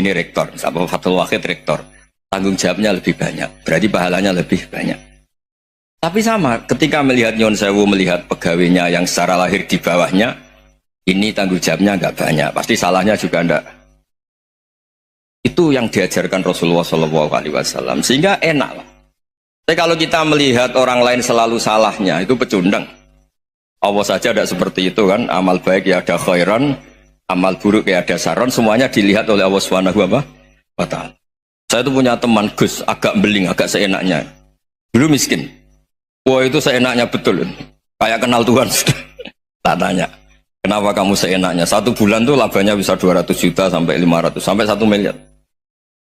ini rektor, Pak Fathul Wahid rektor, tanggung jawabnya lebih banyak, berarti pahalanya lebih banyak. Tapi sama, ketika melihat Nyon Sewu, melihat pegawainya yang secara lahir di bawahnya, ini tanggung jawabnya nggak banyak, pasti salahnya juga enggak. Itu yang diajarkan Rasulullah SAW, sehingga enak lah. Tapi kalau kita melihat orang lain selalu salahnya, itu pecundang. Allah saja tidak seperti itu kan, amal baik ya ada khairan, amal buruk ya ada saron, semuanya dilihat oleh Allah Subhanahu wa Ta'ala. Saya itu punya teman Gus, agak beling, agak seenaknya. Dulu miskin. Wah itu seenaknya betul. Kayak kenal Tuhan sudah. Tak tanya, kenapa kamu seenaknya? 1 bulan tuh labanya bisa 200 juta sampai 500, sampai 1 miliar.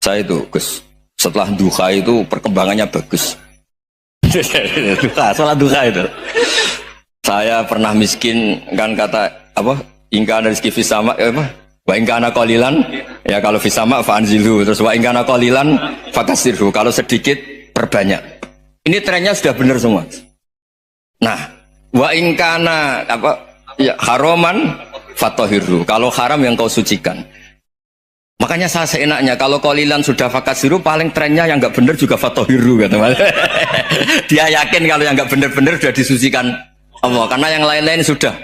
Saya itu Gus, setelah duha itu perkembangannya bagus. Duha, sholat duha itu. Saya pernah miskin kan kata apa? Ingka rezeki fisama apa? Wa ingkana qalilan ya kalau fisama fa'anzilhu, terus wa ingkana qalilan fakasirhu, kalau sedikit perbanyak. Ini trennya sudah benar semua. Nah, wa ingkana apa ya haraman fatahirhu, kalau haram yang kau sucikan. Makanya saya seenaknya kalau qalilan sudah fakasiru, paling trennya yang enggak benar juga fatahirhu kata Mas. Dia yakin kalau yang enggak benar-benar sudah disucikan Allah, karena yang lain-lain sudah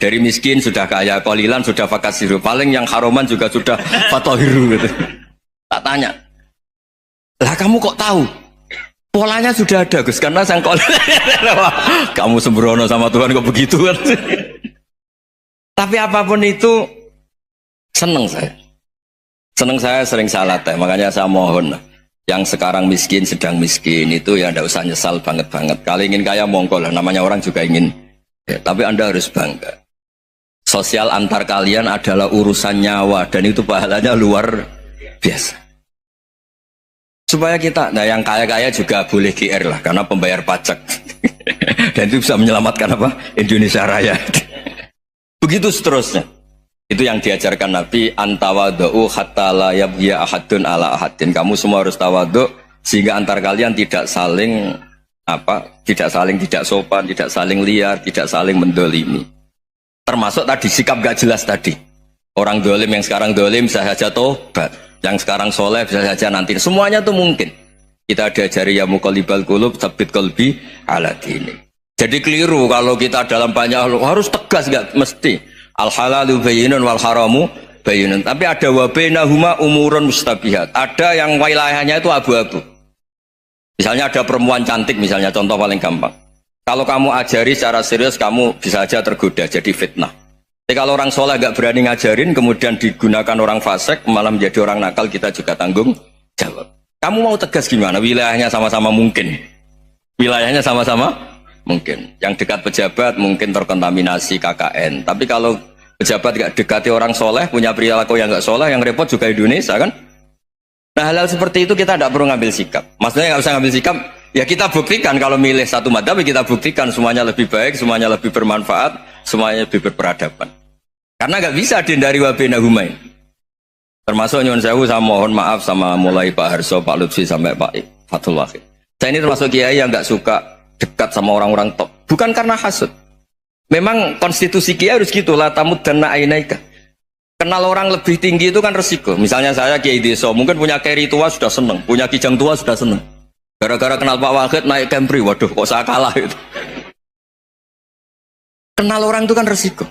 dari miskin sudah kaya, qalilan sudah fakasiru, paling yang haroman juga sudah fatahiru gitu. Tak tanya, lah kamu kok tahu? Polanya sudah ada Gus, karena sang qalilan. Kamu sembrono sama Tuhan kok begitu kan? Tapi apapun itu seneng saya. Seneng saya sering salah teh, makanya saya mohon yang sekarang miskin, sedang miskin itu ya tidak usah nyesal banget-banget. Kalau ingin kaya monggo lah, namanya orang juga ingin ya, tapi Anda harus bangga. Sosial antar kalian adalah urusan nyawa, dan itu pahalanya luar biasa. Supaya kita, nah yang kaya-kaya juga boleh GR lah, karena pembayar pajak. Dan itu bisa menyelamatkan apa? Indonesia Raya. Begitu seterusnya. Itu yang diajarkan Nabi, antawadhu hatta la yabghiya ahadun ala ahadin. Kamu semua harus tawadhu sehingga antar kalian tidak saling tidak sopan, tidak saling liar, tidak saling mendolimi. Termasuk tadi sikap gak jelas tadi. Orang dolim yang sekarang dolim bisa saja tobat, yang sekarang soleh bisa saja nanti. Semuanya itu mungkin. Kita diajari ya muqallibal qulub tsabbit qalbi ala dini. Jadi keliru kalau kita dalam banyak harus tegas, gak mesti. Al halalu bayyinun wal haramu bayyinun. Tapi ada wa bainahuma umurun mustabihat. Ada yang wilayahnya itu abu-abu. Misalnya ada perempuan cantik, misalnya contoh paling gampang. Kalau kamu ajari secara serius, kamu bisa aja tergoda jadi fitnah. Tapi kalau orang soleh gak berani ngajarin, kemudian digunakan orang fasik, malah menjadi orang nakal, kita juga tanggung jawab. Kamu mau tegas gimana? Wilayahnya sama-sama mungkin. Wilayahnya sama-sama mungkin. Yang dekat pejabat mungkin terkontaminasi KKN. Tapi kalau pejabat gak dekati orang soleh, punya perilaku yang gak soleh, yang repot juga Indonesia kan? Nah hal-hal seperti itu kita tidak perlu ngambil sikap. Maksudnya nggak usah ngambil sikap, ya kita buktikan kalau milih satu madhab, kita buktikan semuanya lebih baik, semuanya lebih bermanfaat, semuanya lebih berperadaban. Karena nggak bisa dihindari wa bainahumain. Termasuk nyuwun sewu, saya mohon maaf sama mulai Pak Harso, Pak Lutfi sampai Pak Fathul Wahid. Saya ini termasuk kiai yang nggak suka dekat sama orang-orang top. Bukan karena hasud. Memang konstitusi kiai harus gitu, la tamuddanna ainaika. Kenal orang lebih tinggi itu kan resiko. Misalnya saya kiai desa, mungkin punya keri tua sudah seneng, punya kijang tua sudah seneng. Gara-gara kenal Pak Wahid naik Camry, waduh kok saya kalah itu. Kenal orang itu kan resiko.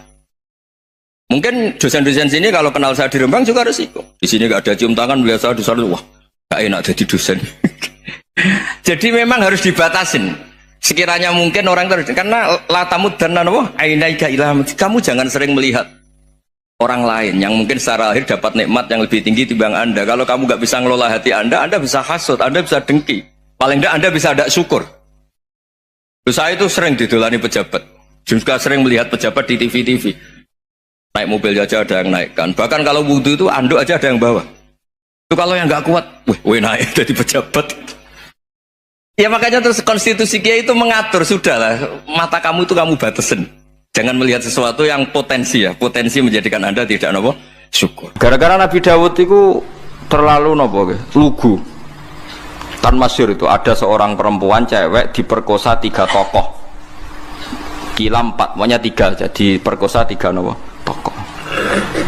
Mungkin dosen-dosen sini kalau kenal saya di Rembang juga resiko. Di sini gak ada cium tangan, melihat saya di sana, wah gak enak jadi dosen. Jadi memang harus dibatasin. Sekiranya mungkin orang terus, karena latamud dan nanawa, ainaika ilham. Kamu jangan sering melihat orang lain yang mungkin secara lahir dapat nikmat yang lebih tinggi timbang Anda. Kalau kamu gak bisa ngelola hati Anda bisa hasut, Anda bisa dengki. Paling tidak Anda bisa ada syukur. Saya itu sering didolani pejabat. Juga sering melihat pejabat di TV-TV. Naik mobil aja ada yang naikkan. Bahkan kalau wudhu itu anduk aja ada yang bawa. Itu kalau yang gak kuat, wih naik jadi pejabat. Ya makanya terus konstitusi kiai itu mengatur, sudahlah, mata kamu itu kamu batasin. Jangan melihat sesuatu yang potensi ya, potensi menjadikan Anda tidak nopo syukur. Gara-gara Nabi Dawud itu terlalu nopo lugu. Kan masyhur itu ada seorang perempuan cewek diperkosa 3 tokoh. Kila 4, pokoknya 3 aja diperkosa 3 nopo tokoh.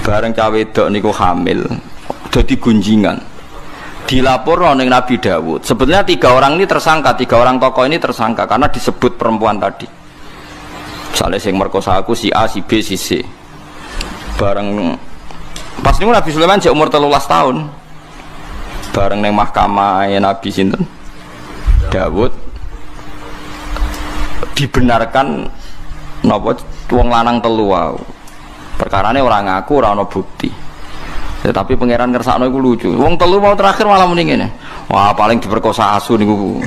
Bareng cawe wedok niku hamil, jadi gunjingan. Dilapor ning Nabi Dawud. Sebenarnya 3 orang ini tersangka, 3 orang tokoh ini tersangka karena disebut perempuan tadi. Misalnya yang merkosa aku si A, si B, si C. Bareng pas niku Nabi Sulaiman jek umur 13 tahun. Bareng neng mahkamah Nabi sinten Dawud dibenarkan napa wong lanang telu wae. Perkarane ora ngaku, ora ana bukti. Tetapi pangeran ngersakno iku lucu. Wong telu mau terakhir malah muni ngene. Wah, paling diperkosa asu niku.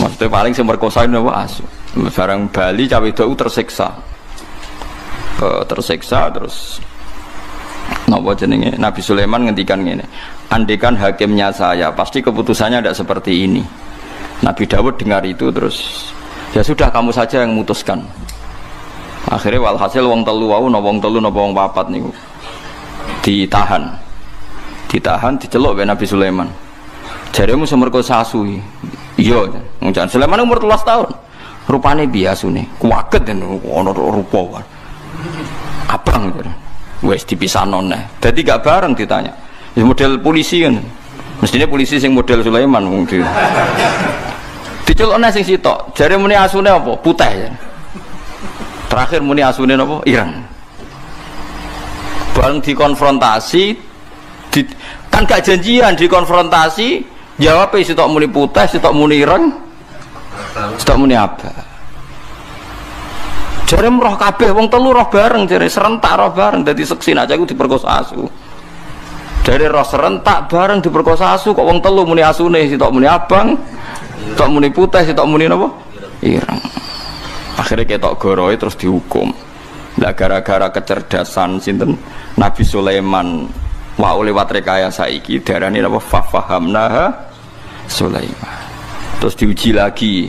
Maksudnya paling sing merkosa napa asu. Barang Bali cawe itu tersiksa terus napa jenenge Nabi Sulaiman ngendikan ngene, andekan hakimnya saya pasti keputusannya tidak seperti ini. Nabi Dawud dengar itu terus ya sudah kamu saja yang memutuskan. Akhirnya walhasil wong telu wau napa wong telu napa wong papat niku ditahan diceluk oleh Nabi Sulaiman. Jaremu semerkosa asu. Iya, ngucan Sulaiman umur 13 tahun. Rupane biasune kuwaget dan ana rupa abang gitu. Wes dipisahno neh. Dadi gak bareng ditanya. Ya model polisi kan. Mestinya polisi sing model Sulaiman mungkin. Dicelukne sing sitok. Jare muni asune apa? Putih ya. Terakhir muni asune apa? Ireng. Bareng dikonfrontasi kan gak janjian dikonfrontasi, jawab sitok muni putih, sitok muni ireng. Sitok muni apa? Jare roh kabeh wong telu roh bareng, jare serentak roh bareng dadi seksi aja iku diperkosa asu. Jare roh serentak bareng diperkosa asu kok wong telu muni asune, sitok muni abang, sitok muni putih, sitok muni napa? Ireng. Akhirnya ketok goroe terus dihukum. Lah gara-gara kecerdasan sinten Nabi Sulaiman wa lewat rekayasa iki darane napa fahamnaha Sulaiman. Terus diuji lagi.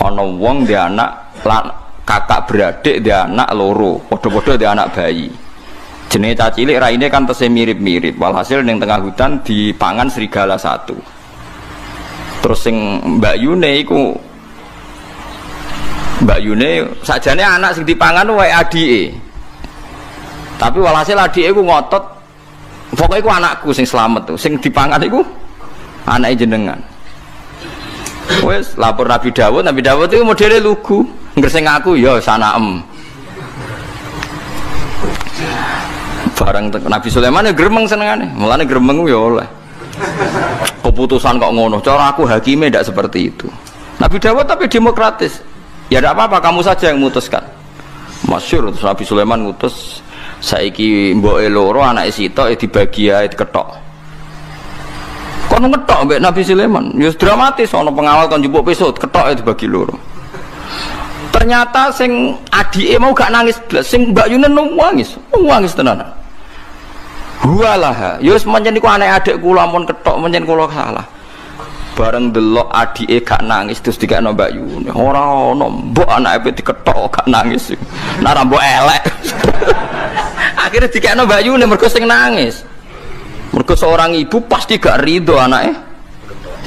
Ana wong dhe anak kakak beradik dhe anak loro, padha-padha dhe anak bayi. Jenenge cacilik raine kan tesih mirip-mirip. Walhasil ning tengah hutan dipangan serigala satu. Terus sing Mbak Yune iku sajane anak sing dipangan wae adike. Tapi walhasil adike iku ngotot pokoknya iku anakku sing slamet tuh. Sing dipangan iku anake jenengan. Wes lapor Nabi Dawud itu modelnya lugu. Ngersing aku ya sanaem. Barang Nabi Sulaiman ya gremeng senengane. Mulane gremeng ya oleh. Keputusan kok ngono. Cara aku hakime ndak seperti itu. Nabi Dawud tapi demokratis. Ya tidak apa-apa, kamu saja yang memutuskan. Masyhur terus Nabi Sulaiman ngutus saiki mboke loro anake sitok dibagi ae diketok. Kono ngetok mbek Nabi Sulaiman. Ya dramatis ana pengawal kon njupuk pisau ketok dibagi loro. Ternyata sing adike mau gak nangis blas, sing Mbak Yunen nangis. Nangis tenan. Huwalah, ya wis pancen iku anak adik kula ampun ketok pancen kula salah. Bareng delok adike gak nangis terus dikekno Mbak Yuni. Ora ono mbok anake diketok gak nangis. Nara mbok elek. Akhirnya dikekno Mbak Yuni mergo sing nangis. Mergo seorang ibu pasti gak ridho anake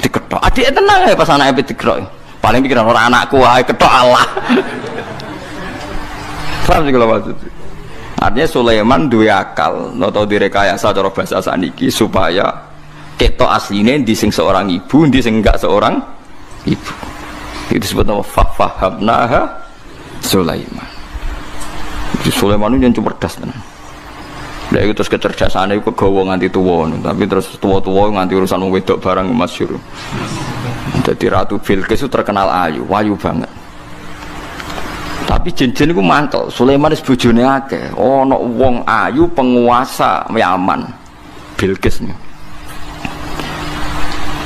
diketok. Adike tenang ya pas anake diketok. Paling pikiran ora anakku wae ketok Allah. Paham sih kalau maksud. Artinya Sulaiman duwe akal, atau direkayasa cara bahasa saniki supaya ketok asline di sing seorang ibu, di sing enggak seorang ibu. Itu disebut nama fahamnaha Sulaiman. Sulaiman itu yang cerdas tenan. Lha iku terus kecerdasane iku kegawa nganti tuwa, tapi terus tuwa-tuwa nganti urusan wong wedok barang masyhur. Jadi Ratu Bilqis itu terkenal ayu banget. Tapi jin-jin iku mantel. Sulaiman wis bojone akeh. Ana wong ayu penguasa Yaman. Bilqis niku.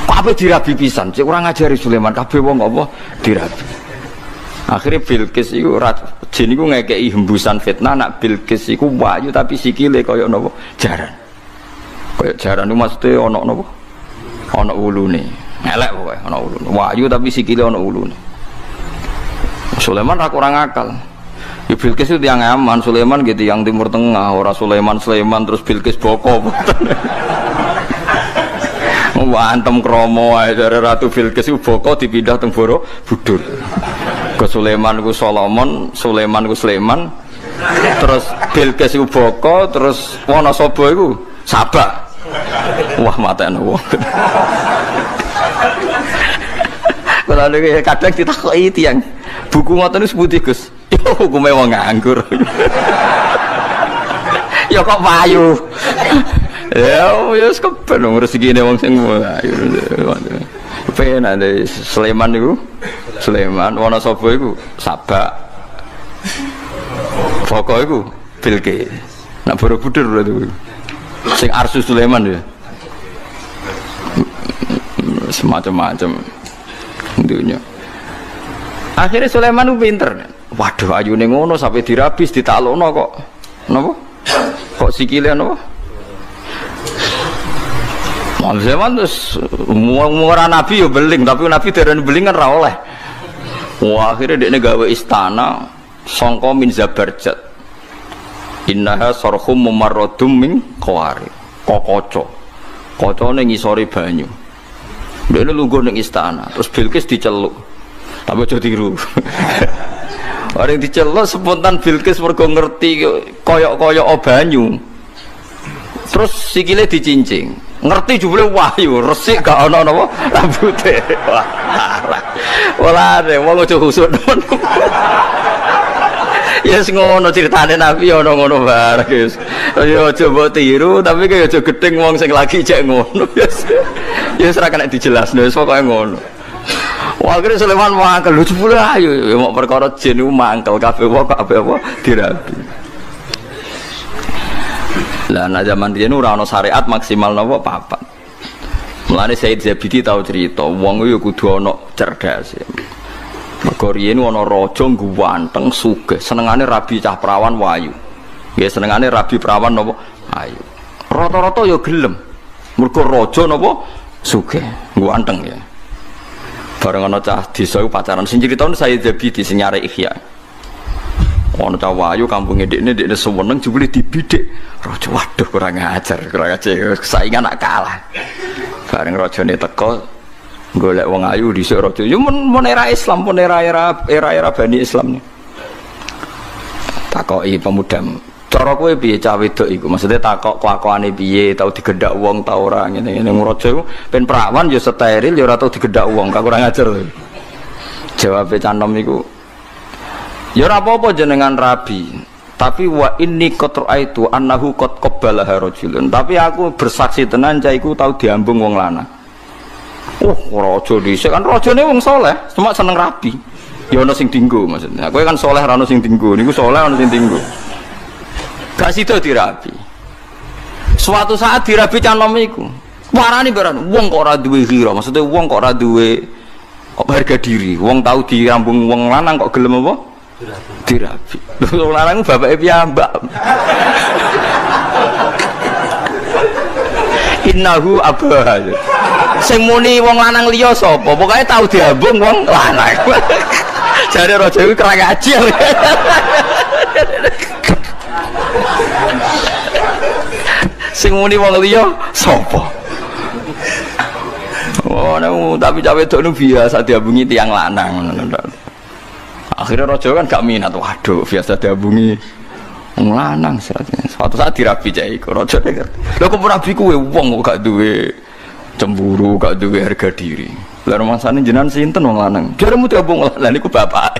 Kabeh dirabi pisan, cek ora ngajari Sulaiman, kabeh wong apa dirabi. Akhirnya Bilqis iku jin iku ngekeki hembusan fitnah nak Bilqis iku wayu tapi sikile kaya napa jaran. Kaya jaran iku maksude ana napa? Ana ulune. Elek pokoke ana ulune. Wayu tapi sikile ana ulune. Sulaiman ra kurang akal. Ya Bilqis itu yang aman, Sulaiman gitu yang Timur Tengah, ora Sulaiman terus Bilqis boko. Antem kromo ae dari Ratu Bilqis iku boko dipindah teng Borobudur. Ke Sulaiman ku Solomon, Sulaiman ku Sulaiman. Terus Bilqis iku boko, terus Wonosobo iku Sabak. Wah matane wong. Kalau kadang ditakoki tiyang, buku ngoten niku sepundi Gus? Yo hukume wong nganggur. Ya kok payu. Ya wis keben rezekine wong sing ayo. Penak ndek Sulaiman niku. Sulaiman Wonosobo iku Sabak. Boko iku Bilqis. Nak Borobudur berarti iku. Sing Arsu Sulaiman ya. Semacam-macam dunia. Akhirnya Sulaiman itu pinter. Waduh ayune ngono sampai dirabis ditaklukno kok. Napa? Kok sikile napa? Sulaiman terus muara nabi yo beling, tapi nabi derene beling kan ra oleh. Wah, akhirnya dekne gawe istana sangka min Zabarjat. Innaha sarhum mumarradum min qawari. Kokoco. Kocone ngisore banyu. Dekne lungguh ning istana, terus Bilqis diceluk. Tapi aja tiru. Orang diceluk spontan Bilqis mergo ngerti koyok-koyok banyu. Terus sikile dicincing. Ngerti jebule wahyu, resik gak ana napa rambute. Wah. Ora ada wong aja khusuk temen. Ya sing ngono critane Nabi ana ngono bareng guys. Ya aja mbok tiru tapi kaya aja gedeng wong sing lagi cek ngono. Ya ora kena dijelasno wis pokoke ngono. Wah akhirnya Sulaiman mangkel lho jebule ayo ya mau perkara jin iku mangkel kabeh wong kabeh apa dirabi. Lah nek zaman riyen ora ana syariat maksimal napa papat. Mulane Said Zabidi tau cerita wong iku kudu ana cerdas. Mergo riyen ana raja ganteng sugih, senengane rabi cah prawan wayu. Nggih senengane rabi prawan napa ayu. Rata-rata ya gelem. Mergo raja napa sugih, ganteng ya. Bareng ana cah desa iku pacaran sing critakno Said Zabidi sing nyare Ihya. Ana cah wayu kampunge dekne seneng jebule dibidik. Raja waduh kurang ajar, saingan nak kalah. Bareng rajane teko golek wong ayu dhisik raja. Yo mun era Islam, mun era Bani Islam nih. Takoki pemuda. Cara kowe piye cah wedok iku? Maksudnya takok kelakuane piye, tau digendak wong ta ora ngene-ngene raja iku ben prawan yo steril yo ora tau digendak wong, gak kurang ajar. Jawabe canom iku ya ora apa-apa jenengan rabi. Tapi wa inni qad ra'aitu annahu qad qabbalaha rajulun. Tapi aku bersaksi tenan cah iku tau diambung wong lanang. Raja dhisik kan rajane wong saleh, cuma seneng rabi. Ya ana sing dinggo maksudnya. Kowe kan saleh ra ono sing dinggo, niku saleh ono sing dinggo. Gak sida dirabi. Suatu saat dirabi canom iku. Warani barang wong kok ora duwe ghira, maksudnya wong kok ora duwe harga diri. Wong tau dirambung wong lanang kok gelem apa? Dirabi. Wong lanang bapake piyambak. Innahu abah. Sing muni wong lanang liya sapa? Pokoke tau diambung wong lanang. Jare raja iku kerang ajil. Sing muni wong liya sapa? Oh, tapi cawe wedok nu biasa diambungi tiang lanang. Akhirnya raja kan gak minat, waduh biasa diambungi wong lanang. Suatu saat dirabi cah iku raja ngerti. Lha kok rabi kuwe wong kok gak duwe cemburu, gak duwe harga diri. Lah rumasane jenengan sinten wong lanang? Jaremu diambung lan niku bapak.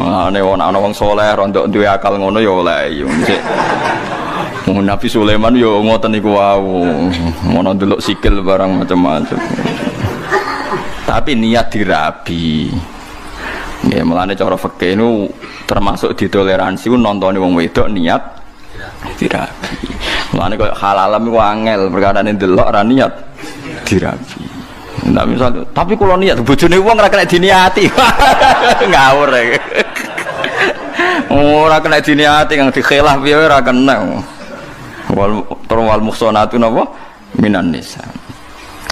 Ane ana wong saleh rondok duwe akal ngono ya oleh yo. Nabi Sulaiman yo ngoten niku wau. Ngono ndelok sikil barang macam-macam. Tapi niat dirabi. Nggih, mulane cara fikih niku termasuk ditoleransi ku nontoni wong wedok niat dirabi. Mulane koyo halalam iku angel, perkarane ndelok ora niat dirabi. Nah, misal, tapi kalau niat bojone wong ora kena diniati. Ngawur ya. Ora kena diniati kang dikhilaf piye ora kena. Wal muhsanatu napa minan nisa.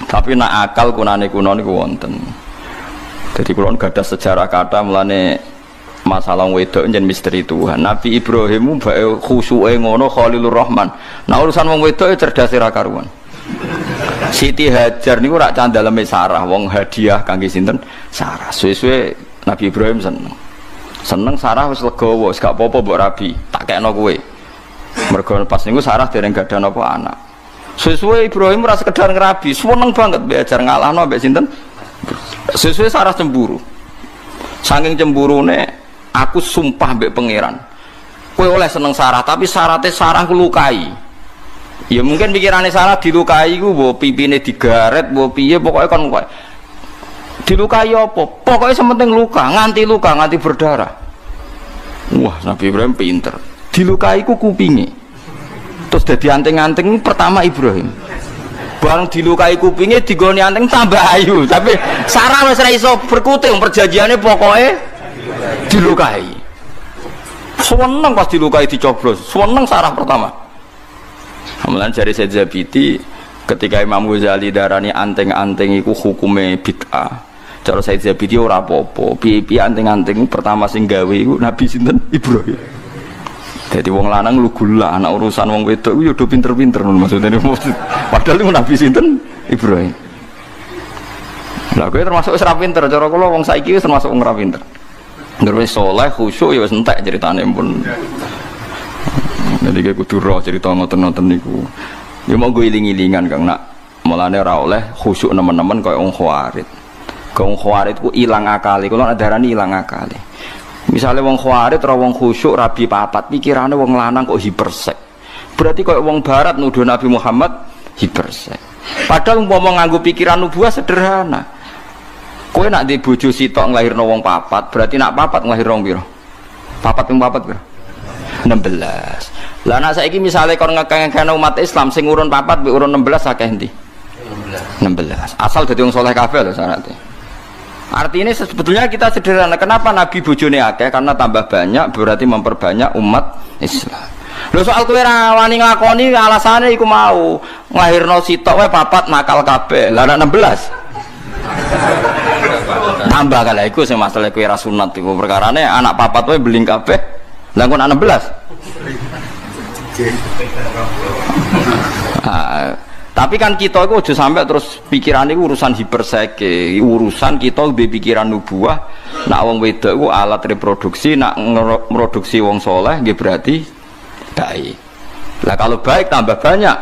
Tapi nak akal kunane kuno niku wonten. Jadi kula gadah sejarah kata mulane masalah wedok njen misteri Tuhan. Nabi Ibrahim mbake khusyuke ngono Khalilur Rahman. Nah urusan wong wedok cerdas ra karuan. Siti Hajar niku rak candaleme Sarah, wong hadiah kangge sinten? Sarah. Suwe-suwe Nabi Ibrahim seneng. Seneng Sarah wis legowo, wis gak apa-apa mbok rabi, tak kekno kowe. Mergo pas niku Sarah dereng gadah napa anak. Suwe-suwe Ibrahim ora sekedar ngerabi, seneng banget belajar ngalahno mbek sinten? Suwe-suwe Sarah cemburu. Saking cemburune aku sumpah mbek pangeran. Kowe oleh seneng Sarah, tapi syaratnya Sarah ku lukai. Ya mungkin pikirannya Sarah dilukai ku mbok pipine digaret, mbok piye pokoke kon kowe. Dilukai apa? Pokoknya sementing luka, nganti berdarah. Wah, Nabi Ibrahim pinter. Dilukai ku kupinge. Terus dadi anting-anting pertama Ibrahim. Bareng dilukai kupinge digoni anting tambah ayu, tapi Sarah wis ra iso berkuting perjanjiane pokoknya dilukai. Seneng pas dilukai dicoblos. Seneng Sarah pertama. Kemudian dari Said Zabidi ketika Imam Ghazali darani anting-anting iku hukume bid'ah. Cara Said Zabidi ora apa-apa. Piye-piye anting-anting pertama sing gawe iku Nabi sinten Ibrahim. Jadi wong lanang lu gula, anak urusan wong wedok iku yo do pinter-pinter maksudnya. Padahal iku Nabi sinten Ibrahim. Lah kowe termasuk wis ra pinter, cara kula wong saiki wis termasuk wong ra pinter. Ngger wis saleh, khusyuk ya wis entek ceritane pun. Jadi kayak kudu roh cerita ngoten-ngoten niku. Ya mau gue iling-ilingan kang nak mulane ora oleh khusyuk nemen-nemen kaya wong khawarit. Wong khawarit ku ilang akale, kula nak darani ilang akale. Misale wong khawarit ora wong khusyuk rabi papat, pikirane wong lanang kok hipersek. Berarti kaya wong barat nuduh Nabi Muhammad hipersek. Padahal umpama nganggo pikiran nubuwah sederhana. Kowe nak di bojo sitok nglahirno wong papat, berarti nak papat nglahirno piro? Papat ping papat piro? 16. Lah nek saiki misale kon ngekeng-ngekeng umat Islam sing urun papat mbek urun 16 akeh endi? 16. Asal dadi wong saleh kabeh lho syaratnya. Artinya sebetulnya kita sederhana. Kenapa Nabi bojone akeh? Karena tambah banyak berarti memperbanyak umat Islam. Lho soal kowe ra wani nglakoni alasane iku mau nglahirno sitok wae papat nakal kabeh. Lah nek 16 tambah kala iku sing masalah kowe ra sunat iku perkarane anak papat wae beling kabeh. Lah kok 16. Tapi kan kita itu aja sampai terus pikiran itu urusan hiperseke, urusan kita di pikiran nubuah. Nak wong wedok itu alat reproduksi, nak produksi wong soleh, nggih berarti baik. Lah kalau baik tambah banyak,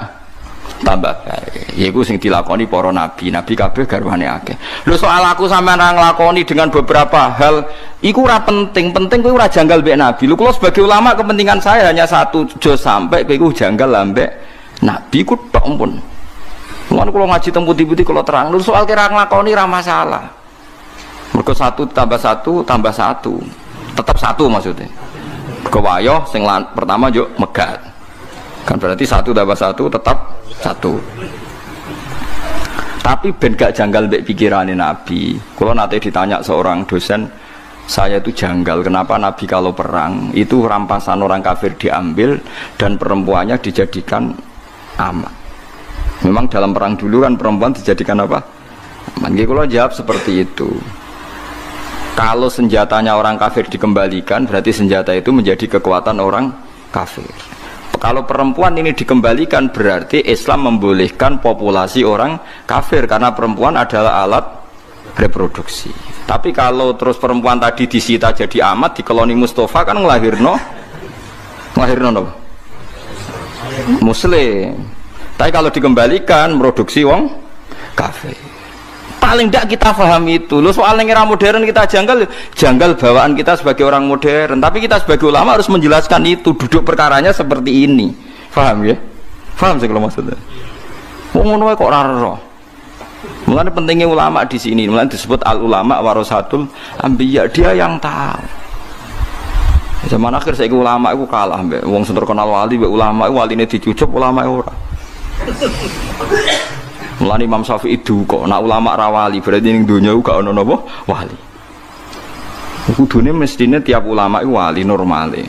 tambah baik. Yaiku sing dilakoni para nabi, nabi kabeh garwane akeh. Lho soal aku sampean ra nglakoni dengan beberapa hal, iku ora penting kuwi ora janggal mbek nabi. Lho kula sebagai ulama kepentingan saya hanya satu, aja sampai kowe iku janggal ambek nabi ku tok pun. Mulane kula ngaji teng putih-putih kula terang, lho soal kira nglakoni ra masalah. Mergo 1 tambah 1 tambah 1. Tetap 1 maksudnya. Kewayo sing pertama yo megat. Kan berarti 1 tambah 1 tetap 1. Tapi ben gak janggal mbek pikirane nabi. Kula nate ditanya seorang dosen, saya itu janggal kenapa nabi kalau perang itu rampasan orang kafir diambil dan perempuannya dijadikan aman. Memang dalam perang dulu kan perempuan dijadikan apa? Aman. Kalau jawab seperti itu. Kalau senjatanya orang kafir dikembalikan, berarti senjata itu menjadi kekuatan orang kafir. Kalau perempuan ini dikembalikan, berarti Islam membolehkan populasi orang kafir karena perempuan adalah alat reproduksi. Tapi kalau terus perempuan tadi disita jadi amat di koloni Mustafa kan ngelahirno Muslim. Tapi kalau dikembalikan produksi wong kafir. Paling tidak kita paham itu. Lo soal yang era modern kita janggal bawaan kita sebagai orang modern. Tapi kita sebagai ulama harus menjelaskan itu. Duduk perkaranya seperti ini. Paham ya? Paham sih kalau maksudnya. Ngono kok ora ero. Mulane pentingnya ulama di sini. Mulane disebut al ulama warasatul anbiya. Dia yang tahu. Zaman akhir saya ulama itu kalah mbek wong sing terkenal wali mbek ulama waline dicucup ulama ora. Mulane Imam Syafi'i duka, nak ulama ra wali berarti ning donya gak ono napa wali. Kudune mestine tiap ulama iku wali normale.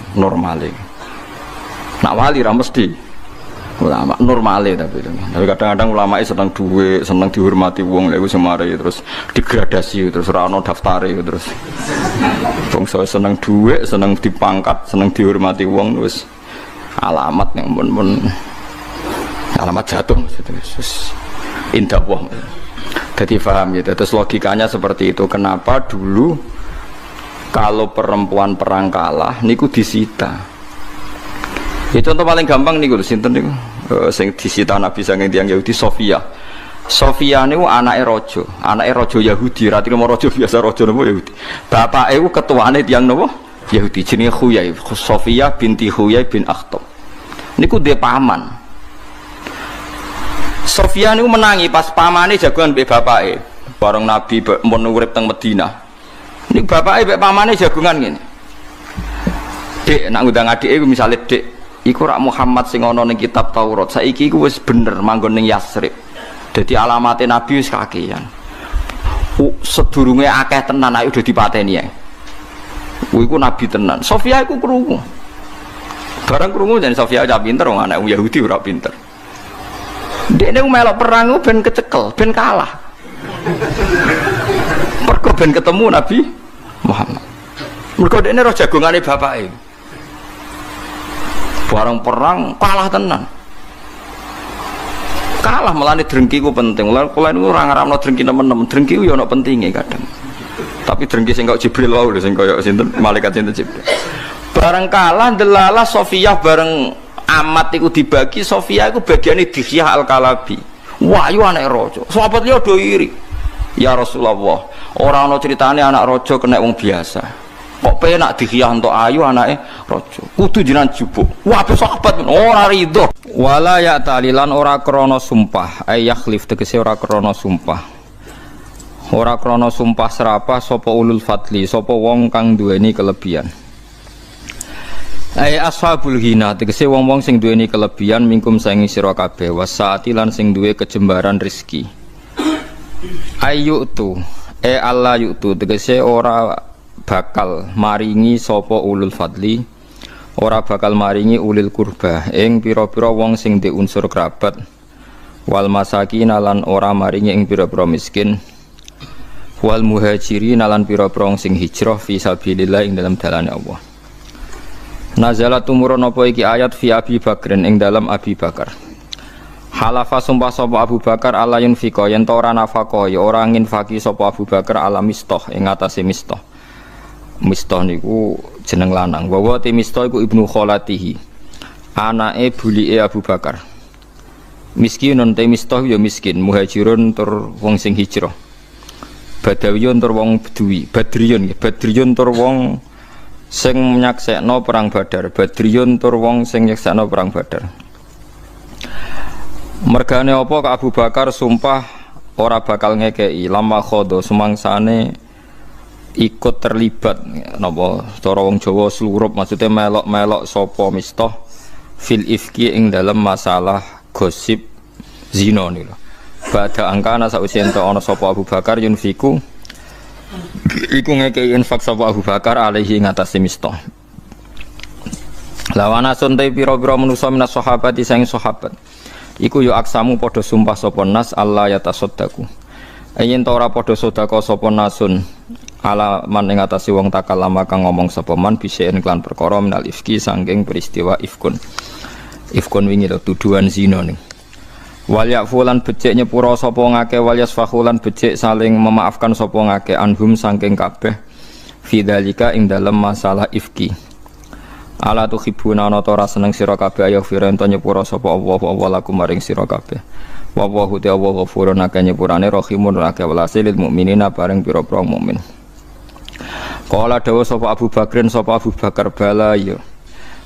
Nak wali ra mesti ulama normale tapi kadang-kadang ulama seneng duwe, seneng dihormati wong lha iku semare terus degradasi terus ora ono daftare terus. Wong seneng duwe, seneng dipangkat, seneng dihormati wong wis alamat yang mun alamat jatuh maksudnya indah wong. Jadi paham ya, terus logikanya seperti itu. Kenapa dulu kalau perempuan perang kalah niku disita? Ya contoh paling gampang niku sinten niku sing disita Nabi saking tiyang Yahudi Sofia. Sofia niku anake raja Yahudi, ra trimo raja biasa raja napa Yahudi. Bapake iku ketuane tiyang napa Yahudi jenenge Huyai, Sofia binti Huyai bin Akhtab. Niku dhe paman. Sofia niku menangi pas pamane jagoan mbek bapake. Bareng Nabi mun urip teng Madinah. Niku bapake mbek pamane jagongan ngene. Dik, nak ngundang adike iku misale Dik, iku rak Muhammad sing ana ning kitab Taurat. Saiki iku wis bener manggon ning Yasrib. Dadi alamate Nabi wis kakean. Sedurunge akeh tenan ayo udah dipateni ya. Iku Nabi tenan. Sofia iku krungu. Barang krungu jan Sofia aja pinter wong anak Yahudi ora pinter. Dekne melok perang ben kecekel, ben kalah. Mergo ben ketemu Nabi Muhammad. Mergo dekne roh jagongane bapake. Barang perang kalah tenan. Kalah melane drengki ku penting. Kula niku ora ngaramno drengki nemen-nemen. Drengki ku yo ana pentinge kadang. Tapi drengki sing kok Jibril wae lho sing kaya sinten malaikat sinten Jibril. Barang kalah delalah Sofiyah bareng amat iku dibagi, Sofia iku bagiane Dihyah Al-Kalabi. Wahyu anak raja. Sahabat liya do iri. Ya Rasulullah, ora ana critane anak raja kena wong biasa. Kok penak Dihyah entuk ayu anake raja. Kudu jenengan jupuk. Wah, sahabat ora rido. Wala ya talilan ora krana sumpah, ay yakhlif tegese ora krana sumpah. Ora krana sumpah serapah sapa ulul fadli, sapa wong kang duweni kelebihan. Ai ashabul ghina tegese wong-wong sing duweni kelebihan mingkum saingi sira kabeh wasaati lan sing duwe kejembaran rezeki. Ayu tu Allah yutu tegese ora bakal maringi sapa ulul fadli, ora bakal maringi ulil kurba ing pira-pira wong sing duwe unsur kerabat, wal masakin lan ora maringi ing pira-pira miskin, wal muhajirin lan pira-pira wong sing hijrah fi sabilillah ing dalam dalane Allah. Nazalat tumurun apa iki ayat fi Abi Bakrin ing dalam Abi Bakar. Halafa sumpah sapa Abu Bakar ala yunfika yen ta ora nafaqah ya ora nginfaki sapa Abu Bakar ala Mistah ing atase Mistah. Mistah niku jeneng lanang. Wa te Mistah iku ibnu kholatihi. Anake bulike Abu Bakar. Miskinun te Mistah ya miskin, muhajirun tur wong sing hijrah. Badawiyun tur wong Bedui, Badriyun tur wong sing nyaksekno perang Badar, Badriyun tur wong sing nyaksekno perang Badar. Mergane apa ka Abu Bakar sumpah ora bakal ngekei lama khodo sumangsane ikut terlibat napa cara wong Jawa slurup maksudnya melok-melok sapa Mistah fil ifki ing dalam masalah gosip zina niku. Bada angkana sausi ento ana sapa Abu Bakar yunfiku iku ngekei infak sapa Abu Bakar alaihi ngatasi Mistah. Lawana suntai pira-pira manusa minas sahabati sang sahabat. Iku yo aksamu padha sumpah sapa nas Allah ya tasaddaku. Yen ta ora padha sedekah sapa nasun ala man ing ngatasi wong takalama kang ngomong sapa man biseen klan perkara minal ifki saking peristiwa ifkun. Ifkun wingi lho tuduhan zina ning. Wal yafulan becik nyepura sapa ngake wal yasfahulan becik saling memaafkan sapa ngake anhum saking kabeh fidzalika ing dalem masalah ifki. Ala tuhibuna ana ta ora seneng sira kabeh ayo firento nyepura sapa Allah lakum maring sira kabeh. Wa huwa Allah ghafurun akeh nyepurane rahimun akeh welase lil mukminina bareng pira-pira mukmin. Kala dawuh sapa Abu Bakrin sapa Abu Bakar bala ya.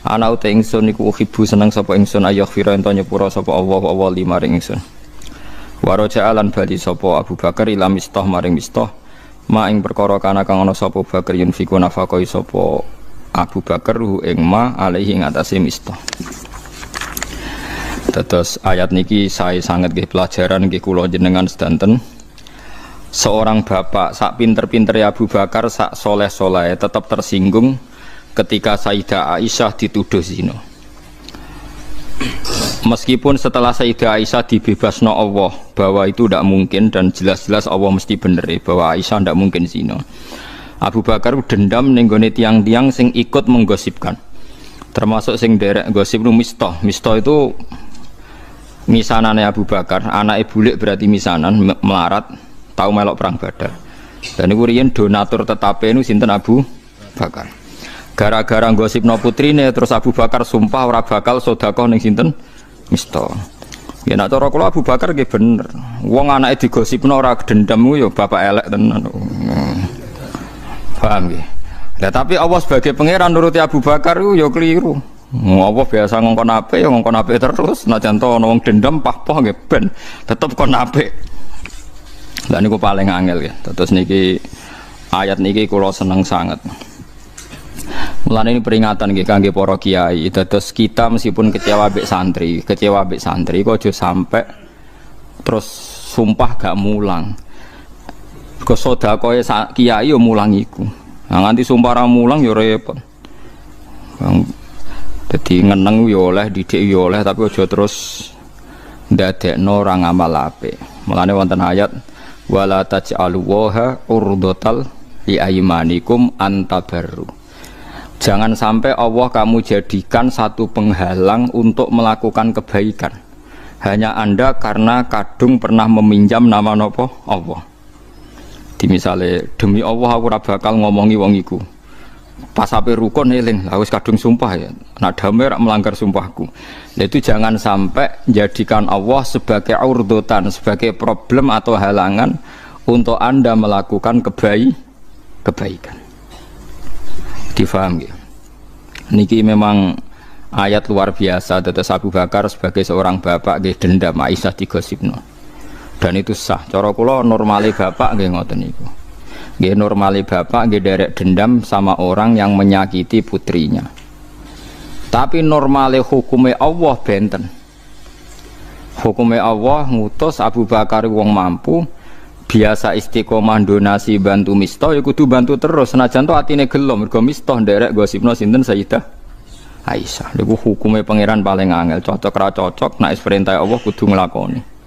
Ana uta ingsun iku hibu seneng sapa ingsun ayo firento nyepura sapa Allah limaring ingsun. Waraja alan bali sapa Abu Bakar ila Mistah maring Mistah ma ing perkara kana kang ana sapa Bakar yunfiku nafaqai sapa Abu Bakar hu ing ma alaihi ing atase Mistah. Terus ayat niki saya sangat nggih pelajaran nggih kula jenengan sedanten. Seorang bapak sak pinter-pintere Abu Bakar sak soleh-soleh tetap tersinggung ketika Sayyidah Aisyah dituduh zina. Meskipun setelah Sayyidah Aisyah dibebasno Allah bahwa itu tidak mungkin dan jelas-jelas Allah mesti bener bahwa Aisyah tidak mungkin zina. Abu Bakar dendam ning gone tiang-tiang sing ikut menggosipkan. Termasuk sing derek gosip nu Mistah. Mistah itu misanane Abu Bakar, anake bulik berarti misanan melarat, tahu melok perang Badar. Dan niku riyen donatur tetape nu sinten Abu Bakar. Gara-gara gosipno putrine terus Abu Bakar sumpah ora bakal sedekah ning sinten Mistah. Ya nek cara kula Abu Bakar nggih bener. Wong anake digosipno ora dendam ku ya bapak elek tenan. Paham nggih. Lah tapi Allah sebagai pangeran nuruti Abu Bakar ku ya keliru. Allah biasa ngongkon apik ya ngongkon apik terus. Najan to ana wong dendam pah-pah nggih ben tetep kon apik. Lah niku paling angel ya. Terus niki ayat niki kula seneng sangat. Mulane ini peringatan nggih kangge para kiai. Terus kita meskipun kecewa mbek santri kok aja sampai terus sumpah gak mulang. Kok sedekahe kiai yo mulang iku. Nah nganti sumpah ra mulang yo repot. Dadi ngeneng yo oleh, didik yo oleh tapi aja terus ndadekno ora ngamal apik. Mulane wonten ayat wala taj'alu waha urdatal li aymanikum antabarru. Jangan sampai Allah kamu jadikan satu penghalang untuk melakukan kebaikan. Hanya Anda karena kadung pernah meminjam nama nopo Allah. Di misale demi Allah aku ora bakal ngomongi wong iku. Pas ape rukun eling, lah wis kadung sumpah ya. Nak damai rak melanggar sumpahku. Nah, itu jangan sampai jadikan Allah sebagai urdotan, sebagai problem atau halangan untuk Anda melakukan kebaikan. Difaham ya? Niki memang ayat luar biasa. Tetes Abu Bakar sebagai seorang bapak nggih dendam Aisyah digosipno. Dan itu sah. Cara kula normale bapak nggih ngoten niku. Nggih normale bapak nggih derek dendam sama orang yang menyakiti putrinya. Tapi normale hukume Allah benten. Hukume Allah ngutus Abu Bakar wong mampu biasa istiqomah donasi bantu Mistah ya kudu bantu terus senajan to atine gelo mergo Mistah nderek gosipno sinten Sayyidah Aisyah. Niku hukume pangeran paling angel, cocok ra cocok nek perintah Allah kudu nglakoni.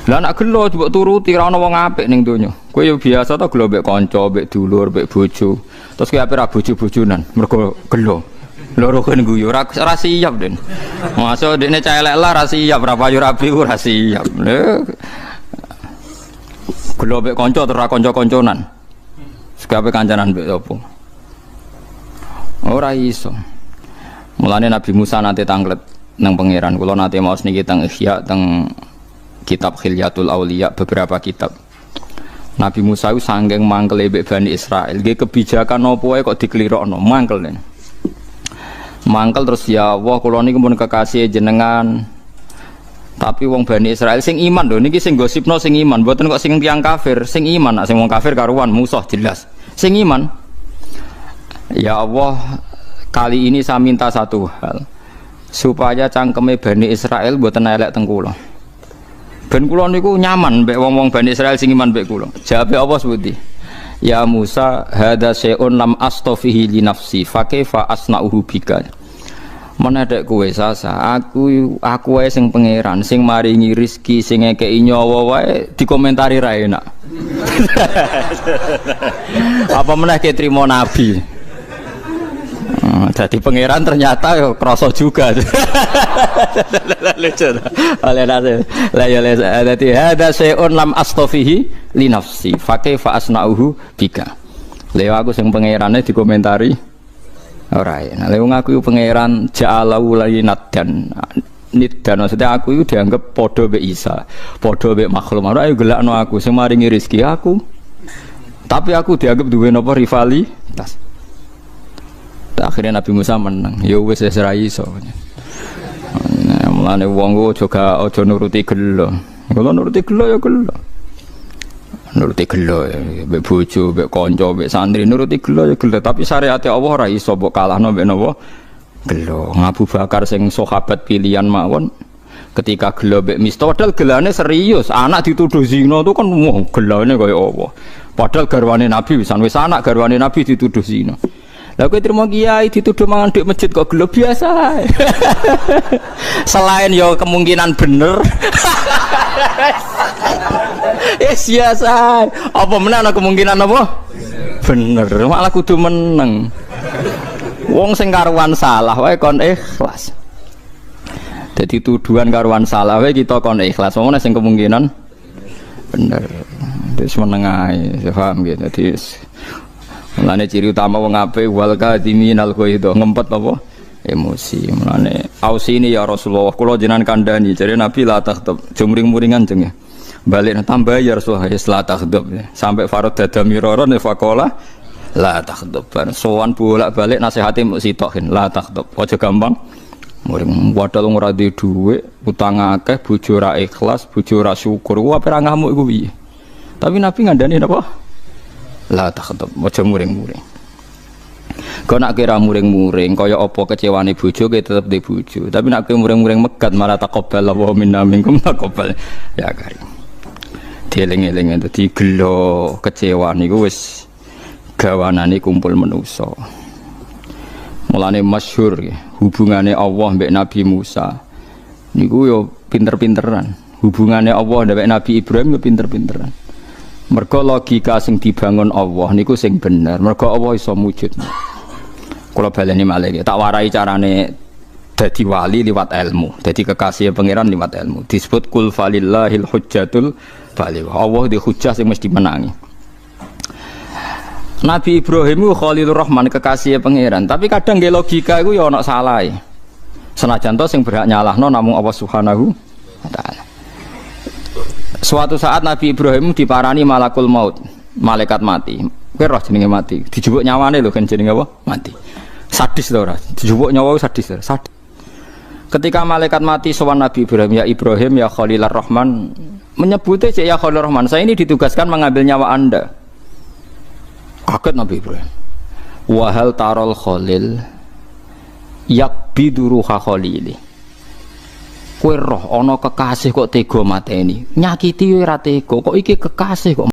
Lah nek gelo mbok turuti ra ono wong apik ning donya. Kowe ya biasa to gelo mbek kanca, mbek dulur, mbek bojo. Terus kowe ape ra bojo-bojonan mergo gelo. Loro kan guyu ora siap Den. Masuk dekne cah elek lah ra siap, ra payu rabi ku ra siap. Gelo mek kanca terus ra kanca-kanconan. Sekabe kancanan mbek opo? Ora iso. Mulane Nabi Musa nate tanglet nang pangeran. Kula nate maos niki teng Ihya teng kitab Khilyatul Auliya beberapa kitab. Nabi Musa itu sanggeng mangkel mbek Bani Israil. Nggih kebijakan napa wae kok diklirokno, mangkel den. Mangkel terus ya Allah kula niku pun kekasih jenengan. Tapi wong Bani Israil sing iman lho niki sing gosipno sing iman, mboten kok sing tiyang kafir. Sing iman, sing wong kafir karuan musuh jelas. Sing iman. Ya Allah, kali ini saya minta satu hal. Supaya cangkeme Bani Israil mboten elek teng kula. Ben kula niku nyaman mbek wong-wong Bani Israil sing iman mbek kula. Jawabe apa sebuti? Ya Musa, hadza syai'un lam astafihi li nafsi, fa kaifa asna'uhu bika. Menedek kowe sasa, aku wae sing pangeran, sing maringi rezeki, sing ngekeki nyawa wae dikomentari ra enak. Apa meneh ke trimo nabi? Jadi pangeran ternyata yo krasa juga. Lucu. Oleh nase. La ya dadi hada syai'un lam astafihi li nafsi fa kaifa asna'uhu bika. Lha aku sing pangerane dikomentari ora enak. Lha wong aku pangeran ja'alahu lainatan. Niddan maksudnya aku itu dianggap padha mbek Isa, padha mbek makhluk. Ora ayo gelakno aku sing maringi rezeki aku. Tapi aku dianggap duwe napa rivalitas. Akhirnya Nabi Musa menang. Ya wis ora iso. Nah, mulane wong aja nuruti gelo. Kalau nuruti gelo ya gelo. Nuruti gelo mbek bojo, mbek kanca, mbek santri nuruti gelo ya gelo. Tapi syariat Allah ora iso mbok kalahno mbek napa? Gelo. Abu Bakar sing sahabat pilihan mawon ketika gelo mbek Miftah padahal gelane serius. Anak dituduh zina itu kan gelane kaya apa. Padahal garwane Nabi wis anak garwane Nabi dituduh zina. Lah kowe trimo kiai dituduh mangan ndek masjid kok gelo biasa. Selain yo kemungkinan bener. Biasa. Apa meneh ana kemungkinan apa? Bener, malah kudu meneng. Wong sing karuan salah wae kon ikhlas. Dadi tuduhan karuan salah wae kita kon ikhlas. Wong sing kemungkinan bener. Wis meneng ae, paham gitu. Dadi mulane ciri utama wong apik wal kadiminal ghaidha ngempet apa emosi. Mulane ausini ya Rasulullah kula jenengan kandhani jare Nabi la takhdab jumring-muringan jeng ya. Balik tambah ya Rasulullah la takhdab sampai farad dadamiron faqala la takhdab. Sowan bolak-balik nasihate muk sitokin la takhdab. Aja gampang muring padahal ora duwe dhuwit, utang akeh, bojo ra ikhlas, bojo ra syukur. Ku ape ra ngamuk iku piye? Tapi Nabi ngandani napa? La takhdab, aja muring-muring. Kau nak kira muring-muring, kaya apa kecewane bojo, kaya tetep di bojo. Tapi nak kira muring-muring megat, malah taqabbal wa minna minkum taqabbal. Ya karim. Dieling-eling dadi gelo kecewa niku wis gawanane kumpul manusa. Mulane masyhur hubungane Allah mbek Nabi Musa. Niku yo pinter-pinteran. Hubungane Allah mbek Nabi Ibrahim yo pinter-pinteran. Mergo logika sing dibangun Allah niku sing bener. Mergo Allah iso mujud. Kula baleni malih tak warai carane dadi wali liwat ilmu. Dadi kekasih pangeran liwat ilmu. Disebut kul falillahil hujjatul baligh. Allah di hujjah sing mesti menangi. Nabi Ibrahim itu Khalilur Rahman kekasih pangeran, tapi kadang nggih logika iku ya ana salahe. Senajan to sing berhak nyalahno namung Allah Subhanahu wa taala. Suatu saat Nabi Ibrahim diparani malakul maut, malaikat mati. Kowe roh jenenge mati, dijupuk nyawane lho kan jenenge apa? Mati. Sadis to ora? Dijupuk nyawa sadis. Sadis. Ketika malaikat mati sowan Nabi Ibrahim, ya Ibrahim ya Khalilur Rahman, menyebutnya cek ya Khalilur Rahman, saya ini ditugaskan mengambil nyawa Anda. Kaget Nabi Ibrahim. Wa hal tarol Khalil yakbidu ruha Khalili. Kowe roh ana kekasih kok tega mateni. Nyakiti yo ora tega, kok iki kekasih kok